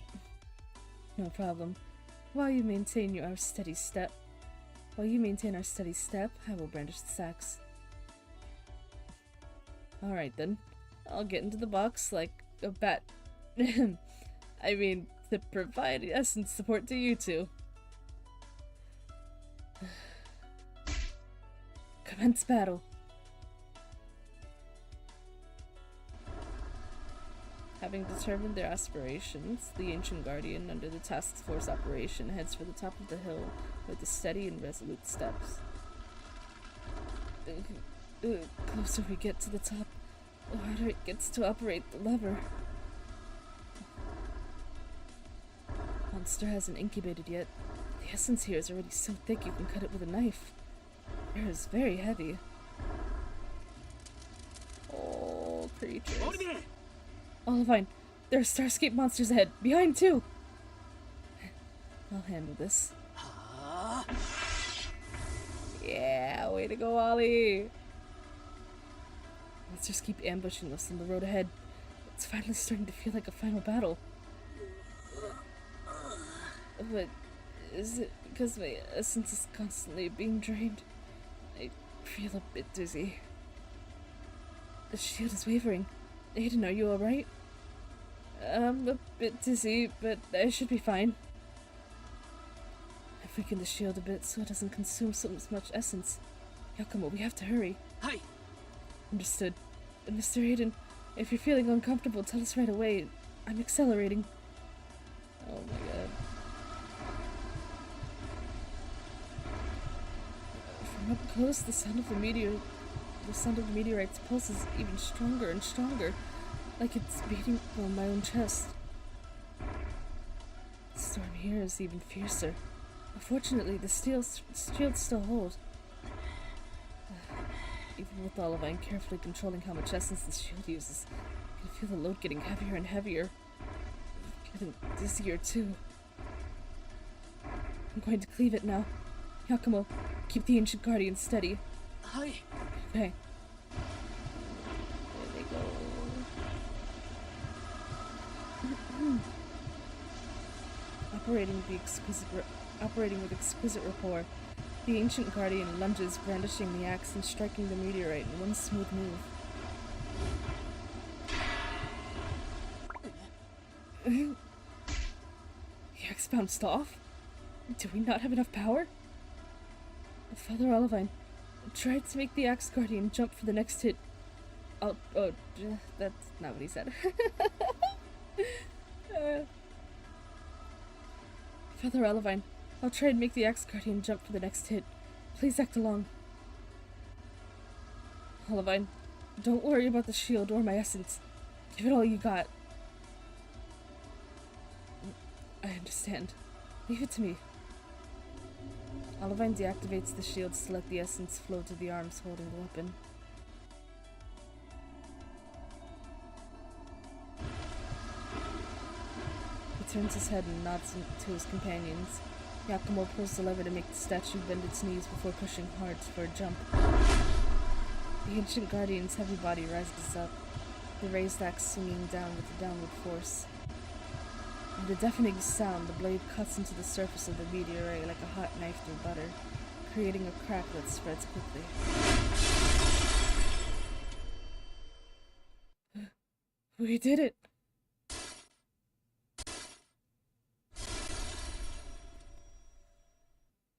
No problem. While you maintain our steady step, I will brandish the axe. Alright then. I'll get into the box like a bat. I mean, to provide essence support to you two. Commence battle. Having determined their aspirations, the Ancient Guardian, under the task force operation, heads for the top of the hill with a steady and resolute steps. The closer we get to the top, the harder it gets to operate the lever. Monster hasn't incubated yet. The essence here is already so thick you can cut it with a knife. Air is very heavy. Oh, creatures. Olivine, there are Starscape monsters ahead. Behind, too! I'll handle this. Yeah, way to go, Ollie! Let's just keep ambushing us on the road ahead. It's finally starting to feel like a final battle. But is it because my essence is constantly being drained? I feel a bit dizzy. The shield is wavering. Aiden, are you alright? I'm a bit dizzy, but I should be fine. I've weakened the shield a bit so it doesn't consume so much essence. Yakumo, we have to hurry. Hi. Understood. Mr. Aiden, if you're feeling uncomfortable, tell us right away. I'm accelerating. Oh my god. From up close, the sound of the meteorite's pulse is even stronger and stronger, like it's beating on my own chest. The storm here is even fiercer. Unfortunately, the shield still holds. Even with Olivine carefully controlling how much essence the shield uses, I can feel the load getting heavier and heavier. Getting dizzier too. I'm going to cleave it now. Yakumo, keep the ancient guardian steady. Hi. Okay. There they go. Operating with exquisite rapport, the ancient guardian lunges, brandishing the axe and striking the meteorite in one smooth move. The axe bounced off? Do we not have enough power? Father Olivine, tried to make the axe guardian jump for the next hit. Oh, that's not what he said. Father Olivine, I'll try and make the axe guardian jump for the next hit. Please act along. Olivine, don't worry about the shield or my essence. Give it all you got. I understand. Leave it to me. Olivine deactivates the shields to let the essence flow to the arms holding the weapon. He turns his head and nods to his companions. Yakumo pulls the lever to make the statue bend its knees before pushing hard for a jump. The ancient guardian's heavy body rises up, the raised axe swinging down with a downward force. With a deafening sound, the blade cuts into the surface of the meteorite like a hot knife through butter, creating a crack that spreads quickly. We did it!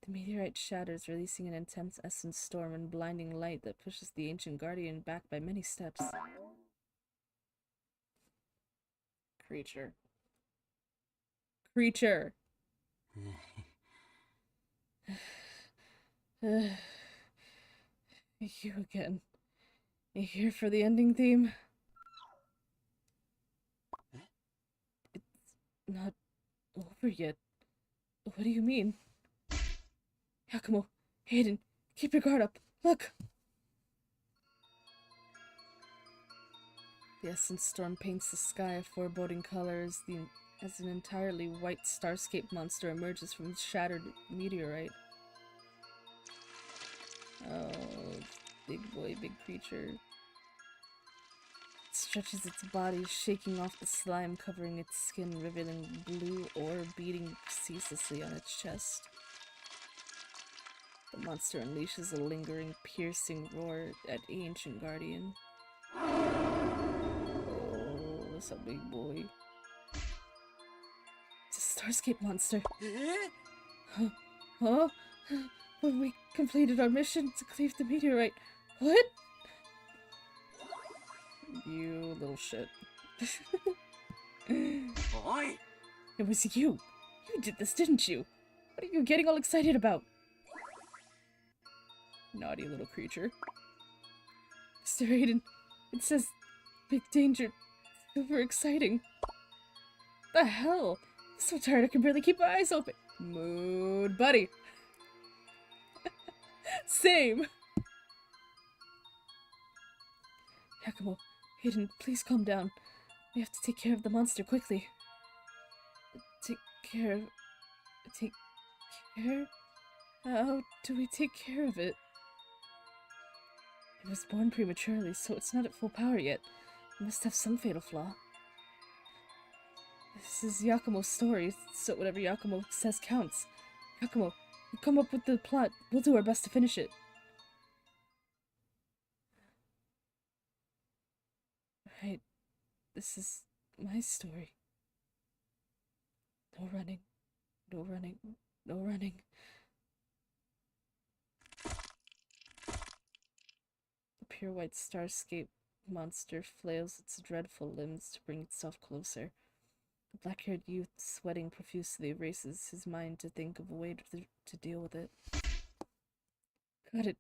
The meteorite shatters, releasing an intense essence storm and blinding light that pushes the ancient guardian back by many steps. Creature. You again. You here for the ending theme? It's not over yet. What do you mean? Yakumo, Aiden, keep your guard up. Look! The essence storm paints the sky a foreboding color as an entirely white starscape monster emerges from the shattered meteorite. Oh, big boy, big creature. It stretches its body, shaking off the slime covering its skin, revealing blue ore beating ceaselessly on its chest. The monster unleashes a lingering, piercing roar at the ancient guardian. Oh, that's a big boy. It's a starscape monster. Huh? When we completed our mission to cleave the meteorite. What? You little shit. Oi! It was you. You did this, didn't you? What are you getting all excited about? Naughty little creature. Mr. Aiden, it says big danger. Super exciting. The hell? I'm so tired I can barely keep my eyes open. Mood buddy. Same. Yakumo, Aiden, please calm down. We have to take care of the monster quickly. Take care? How do we take care of it? It was born prematurely, so it's not at full power yet. It must have some fatal flaw. This is Yakumo's story, so whatever Yakumo says counts. Yakumo, you come up with the plot. We'll do our best to finish it. Right. This is my story. No running. No running. No running. The pure white starscape monster flails its dreadful limbs to bring itself closer. The black-haired youth, sweating profusely, races his mind to think of a way to deal with it. Got it.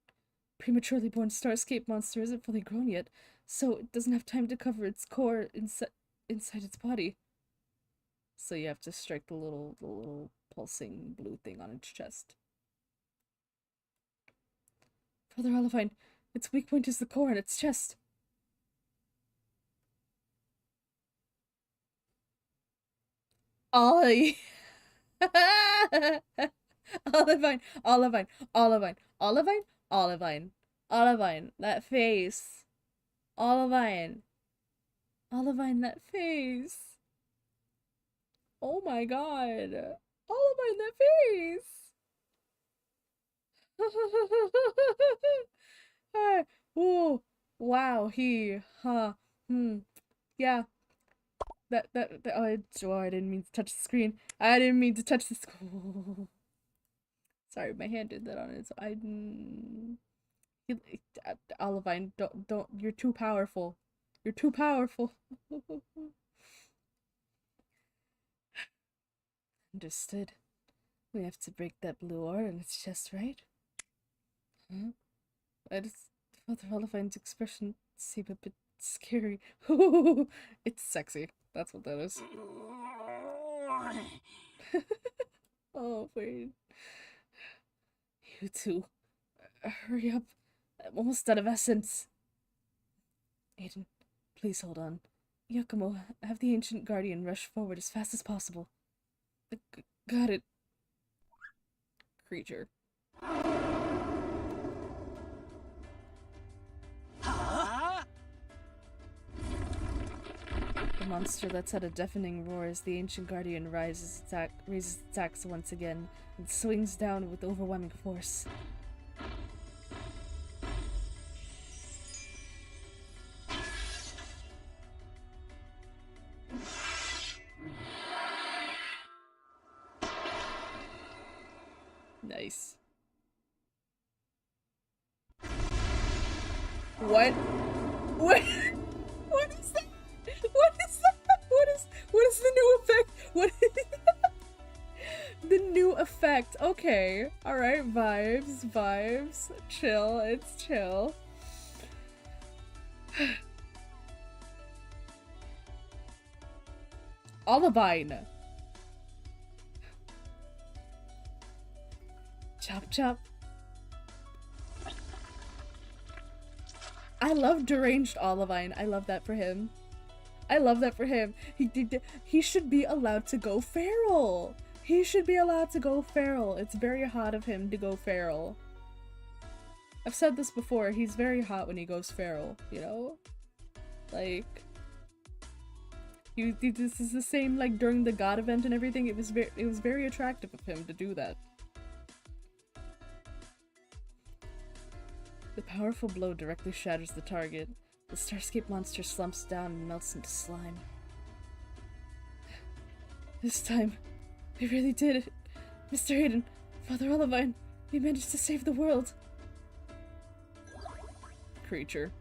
Prematurely born starscape monster isn't fully grown yet, so it doesn't have time to cover its core inside its body. So you have to strike the little pulsing blue thing on its chest. Father Olivine, its weak point is the core in its chest. Ollie. Olivine, Olivine, Olivine, Olivine, Olivine, Olivine, that face. Olivine. Olivine, that face. Oh my god. Olivine, that face. Ooh. Wow, yeah. Oh, I didn't mean to touch the screen. I didn't mean to touch the screen. Sorry, my hand did that on it. So Olivine, don't. You're too powerful. You're too powerful. Understood. We have to break that blue ore in its chest, right? Huh? Why does Father Olivine's expression seem a bit scary? It's sexy. That's what that is. Oh, wait. You two. Hurry up. I'm almost out of essence. Aiden, please hold on. Yakumo, have the ancient guardian rush forward as fast as possible. Got it. Creature. The monster lets out a deafening roar as the ancient guardian raises its axe once again and swings down with overwhelming force. Nice. What? What? What is that? What is that? What is the new effect? What is the new effect? Okay. Alright, vibes. Chill, it's chill. Olivine. Chop chop. I love deranged Olivine. I love that for him. I love that for him. He should be allowed to go feral. He should be allowed to go feral. It's very hot of him to go feral. I've said this before. He's very hot when he goes feral, you know? Like, this is the same like during the God event and everything. It was very attractive of him to do that. The powerful blow directly shatters the target. The starscape monster slumps down and melts into slime. This time, we really did it. Mr. Aiden, Father Olivine, we managed to save the world. Creature.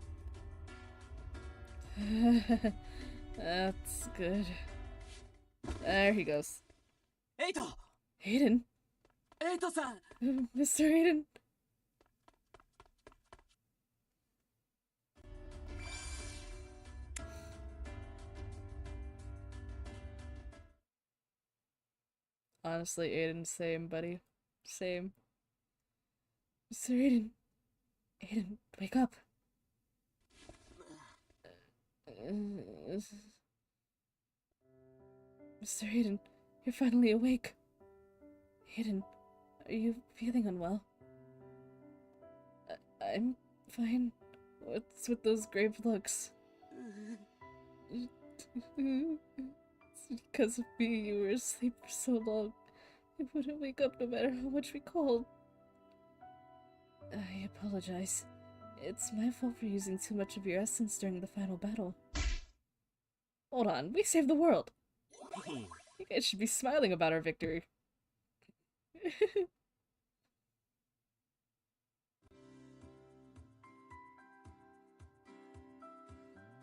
That's good. There he goes. Aiden? Mr. Aiden? Honestly, Aiden, same, buddy. Same. Mr. Aiden. Aiden, wake up. Mr. Aiden, you're finally awake. Aiden, are you feeling unwell? I'm fine. What's with those grave looks? It's Because of me, you were asleep for so long. You wouldn't wake up no matter how much we called. I apologize. It's my fault for using too much of your essence during the final battle. Hold on, we saved the world! You guys should be smiling about our victory.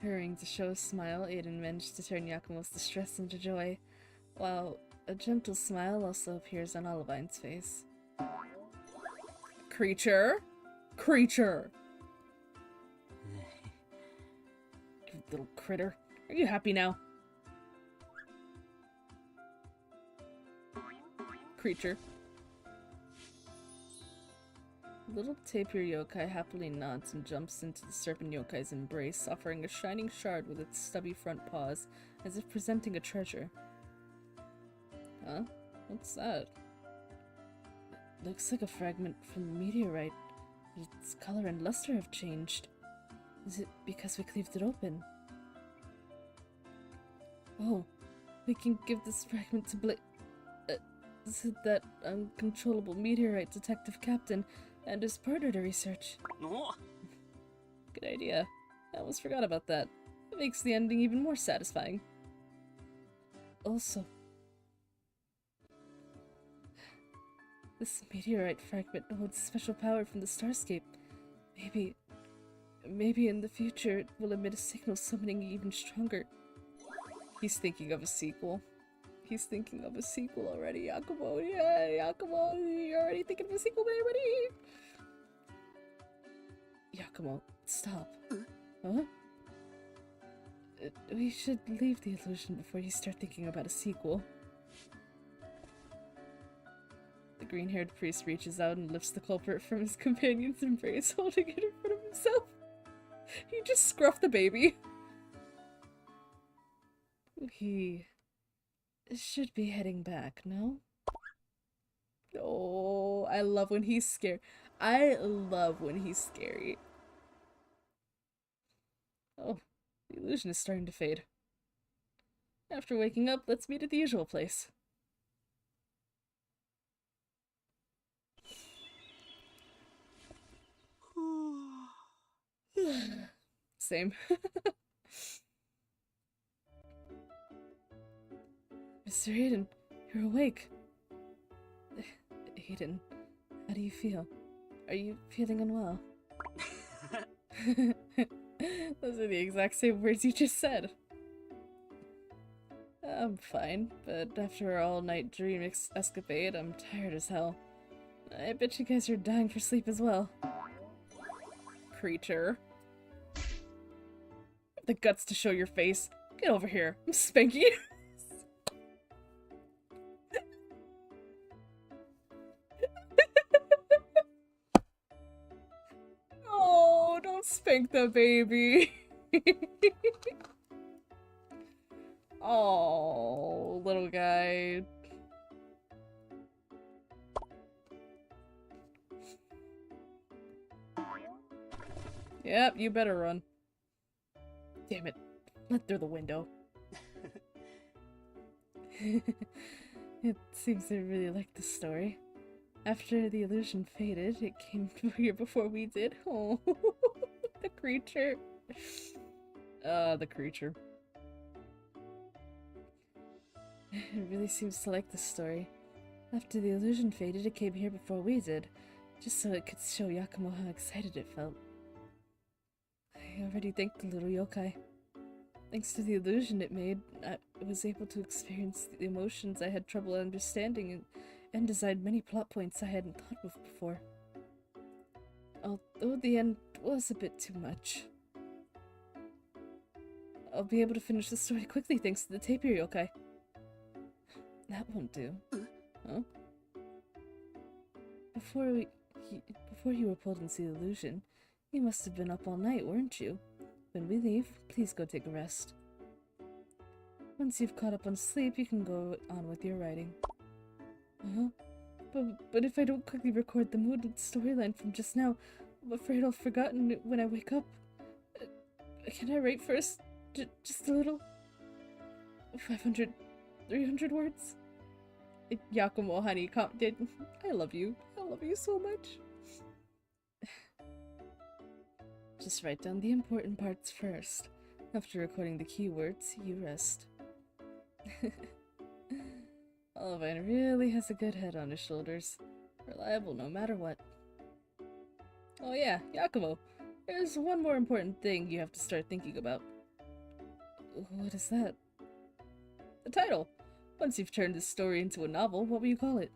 Hurrying to show a smile, Aiden managed to turn Yakumo's distress into joy, while a gentle smile also appears on Olivine's face. Creature? Creature! You little critter. Are you happy now? Creature. Little tapir yokai happily nods and jumps into the serpent yokai's embrace, offering a shining shard with its stubby front paws, as if presenting a treasure. Huh? What's that? It looks like a fragment from a meteorite, but its color and luster have changed. Is it because we cleaved it open? Oh, we can give this fragment to that uncontrollable meteorite detective captain and his partner to research. No. Good idea. I almost forgot about that. It makes the ending even more satisfying. Also, this meteorite fragment holds special power from the starscape. Maybe in the future it will emit a signal summoning even stronger. He's thinking of a sequel. He's thinking of a sequel already, Yakumo. Yeah, Yakumo, you're already thinking of a sequel already. Yakumo, stop. Huh? We should leave the illusion before you start thinking about a sequel. The green-haired priest reaches out and lifts the culprit from his companion's embrace, holding it in front of himself. He just scruffed the baby. He should be heading back, no? Oh, I love when he's scared. I love when he's scary. Oh, the illusion is starting to fade. After waking up, let's meet at the usual place. Same. Mr. Aiden, you're awake. Aiden, how do you feel? Are you feeling unwell? Those are the exact same words you just said. I'm fine, but after our all-night dream escapade, I'm tired as hell. I bet you guys are dying for sleep as well. Creature. The guts to show your face. Get over here. I'm spanking you. Oh, don't spank the baby. Oh, little guy. Yep, you better run. Damn it. Let through the window. It seems they really liked the story. After the illusion faded, it came here before we did. Oh, the creature. The creature. It really seems to like the story. After the illusion faded, it came here before we did, just so it could show Yakumo how excited it felt. I already thanked the little yokai. Thanks to the illusion it made, I was able to experience the emotions I had trouble understanding and design many plot points I hadn't thought of before. Although the end was a bit too much. I'll be able to finish the story quickly thanks to the tapir yokai. That won't do. Huh? Before you were pulled into the illusion, you must have been up all night, weren't you? When we leave, please go take a rest. Once you've caught up on sleep, you can go on with your writing. But if I don't quickly record the mood and storyline from just now, I'm afraid I'll forgotten it when I wake up. Can I write first? Just a little? 500 300 words? Yakumo, honey, I love you. I love you so much. Just write down the important parts first. After recording the keywords, you rest. Olivine really has a good head on his shoulders. Reliable no matter what. Oh yeah, Yakumo. There's one more important thing you have to start thinking about. What is that? The title. Once you've turned this story into a novel, what will you call it?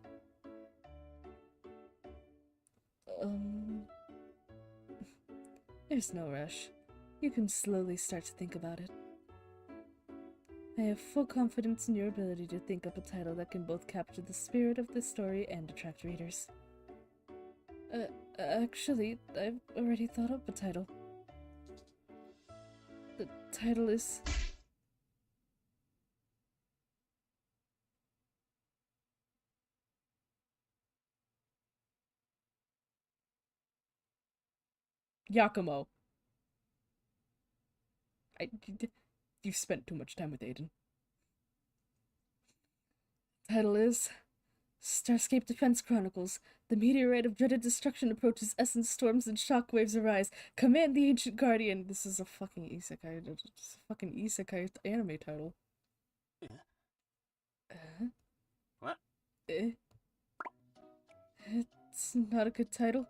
There's no rush. You can slowly start to think about it. I have full confidence in your ability to think up a title that can both capture the spirit of the story and attract readers. Actually, I've already thought up a title. The title is... Yakumo. You've spent too much time with Aiden. Title is Starscape Defense Chronicles. The meteorite of dreaded destruction approaches. Essence storms and shockwaves arise. Command the ancient guardian. This is a fucking isekai. It's a fucking isekai anime title. What? It's not a good title,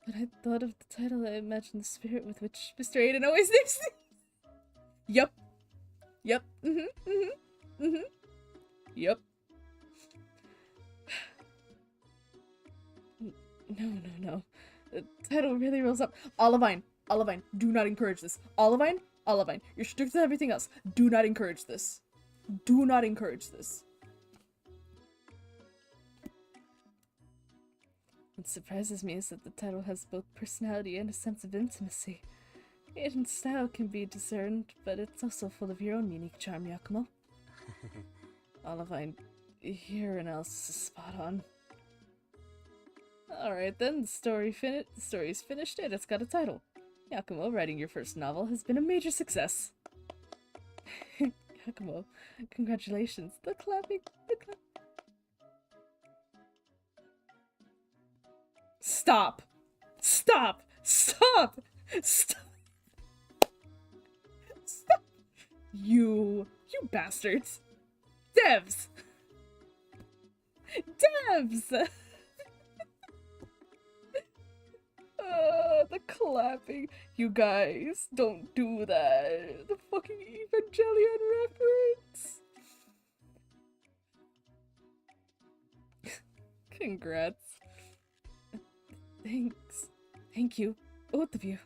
but I thought of the title. I imagined the spirit with which Mr. Aiden always names things. Yup. Yep. Yep. No. The title really rolls up. Olivine, do not encourage this. Olivine, you're strict to everything else. Do not encourage this. Do not encourage this. What surprises me is that the title has both personality and a sense of intimacy. Aiden's style can be discerned, but it's also full of your own unique charm, Yakumo. Olivine, your analysis is spot on. Alright then, the story's finished and it's got a title. Yakumo, writing your first novel has been a major success. Yakumo, congratulations. The clapping. Stop! You bastards! Devs! The clapping. You guys, don't do that. The fucking Evangelion reference. Congrats. Thanks. Thank you, both of you.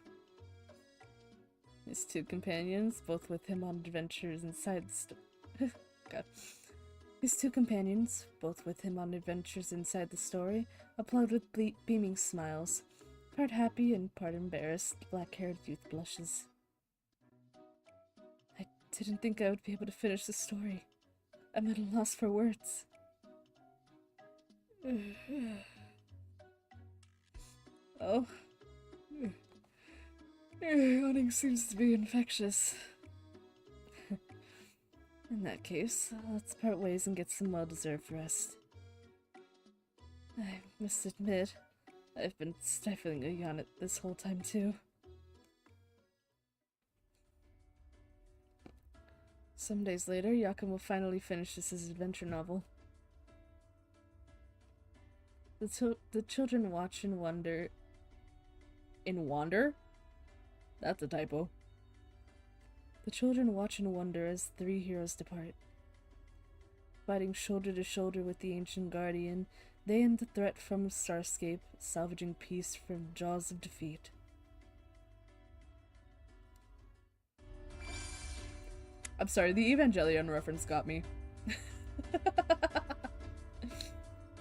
His two companions, both with him on adventures inside the God. His two companions, both with him on adventures inside the story, applaud with beaming smiles. Part happy and part embarrassed, black-haired youth blushes. I didn't think I would be able to finish the story. I'm at a loss for words. Oh. Yawning seems to be infectious. In that case, let's part ways and get some well-deserved rest. I must admit, I've been stifling a yawn this whole time too. Some days later, Yakumo finally finishes his adventure novel. The children watch and wonder... In wander? That's a typo. The children watch and wonder as three heroes depart. Fighting shoulder to shoulder with the ancient guardian, they end the threat from Starscape, salvaging peace from jaws of defeat. I'm sorry, the Evangelion reference got me.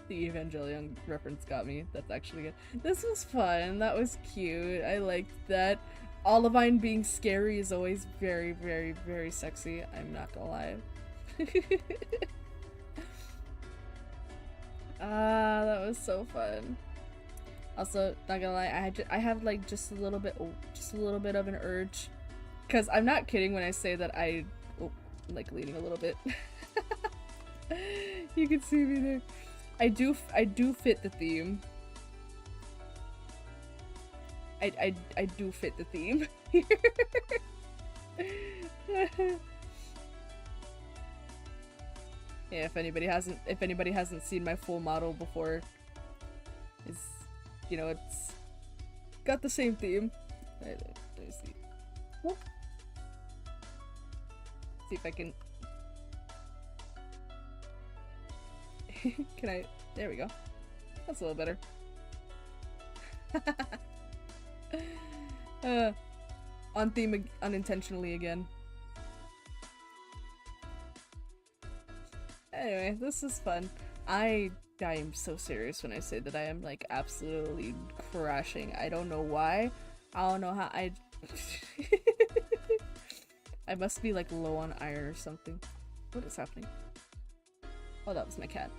The Evangelion reference got me. That's actually good. This was fun. That was cute. I liked that. Olivine being scary is always very, very, very sexy. I'm not gonna lie. That was so fun. Also, not gonna lie, I have like just a little bit of an urge, because I'm not kidding when I say that I like leaning a little bit. You can see me there. I do fit the theme. I do fit the theme here. Yeah, if anybody hasn't seen my full model before, it's, you know, it's got the same theme. Let me see. Whoop. See if I can. Can I? There we go. That's a little better. On theme unintentionally again. Anyway, this is fun. I am so serious when I say that I am like absolutely crashing. I don't know why. I don't know how I I must be like low on iron or something. What is happening? Oh, that was my cat.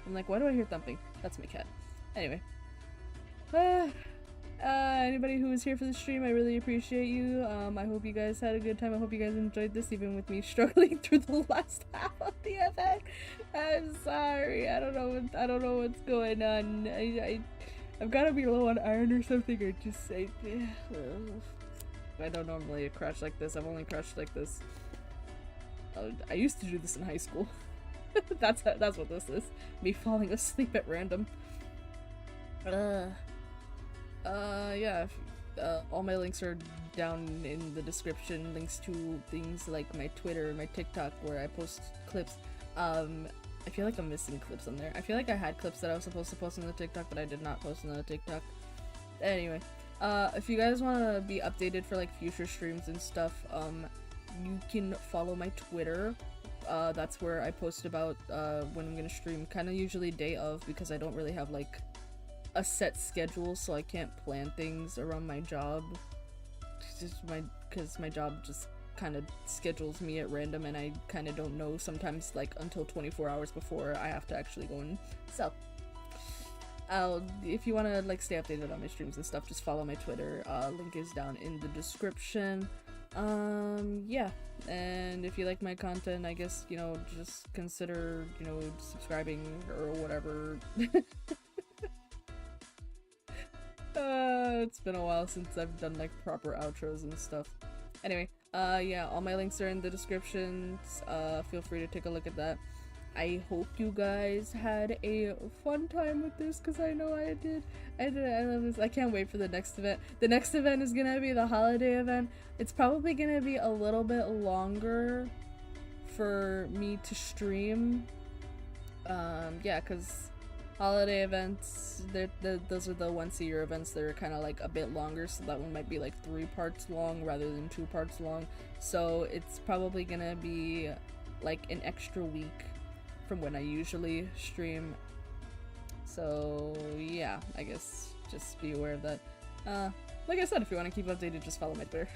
I'm like, why do I hear thumping? That's my cat. Anyway. Anybody who was here for the stream, I really appreciate you. I hope you guys had a good time. I hope you guys enjoyed this, even with me struggling through the last half of the event. I'm sorry. I don't know what's going on. I've got to be low on iron or something, or just say. I don't normally crash like this. I've only crashed like this. I used to do this in high school. That's what this is. Me falling asleep at random. Yeah, all my links are down in the description. Links to things like my Twitter, my TikTok, where I post clips. I feel like I'm missing clips on there. I feel like I had clips that I was supposed to post on the TikTok, but I did not post on the TikTok. Anyway, if you guys want to be updated for like future streams and stuff, you can follow my Twitter. That's where I post about when I'm gonna stream, kind of usually day of, because I don't really have like a set schedule, so I can't plan things around my job. Because my job just kind of schedules me at random, and I kind of don't know sometimes like until 24 hours before I have to actually go and sell. If you want to like stay updated on my streams and stuff, just follow my Twitter. Link is down in the description. Yeah, and if you like my content, I guess, you know, just consider, you know, subscribing or whatever. It's been a while since I've done like proper outros and stuff. Anyway, yeah, all my links are in the descriptions. Feel free to take a look at that. I hope you guys had a fun time with this, because I know I did. I love this. I can't wait for the next event. The next event is gonna be the holiday event. It's probably gonna be a little bit longer for me to stream. Yeah, because holiday events, those are the once a year events. They're kind of like a bit longer, so that one might be like 3 parts long rather than 2 parts long. So it's probably gonna be like an extra week from when I usually stream. So yeah, I guess just be aware of that. Like I said, if you want to keep updated, just follow my Twitter.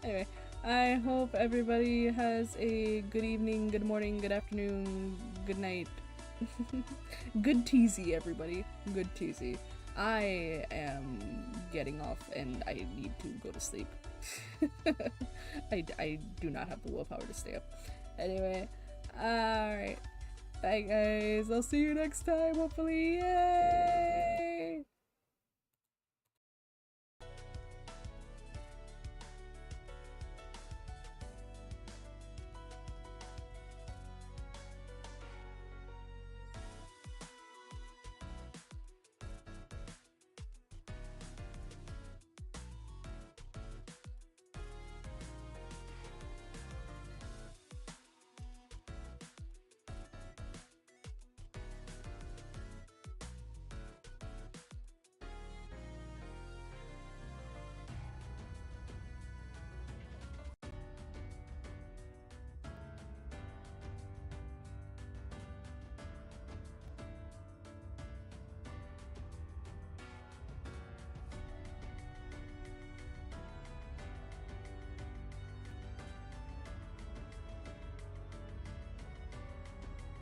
Anyway, I hope everybody has a good evening, good morning, good afternoon, good night. Good teasy, everybody. Good teasy. I am getting off and I need to go to sleep. I do not have the willpower to stay up. Anyway, alright. Bye guys. I'll see you next time, hopefully. Yay!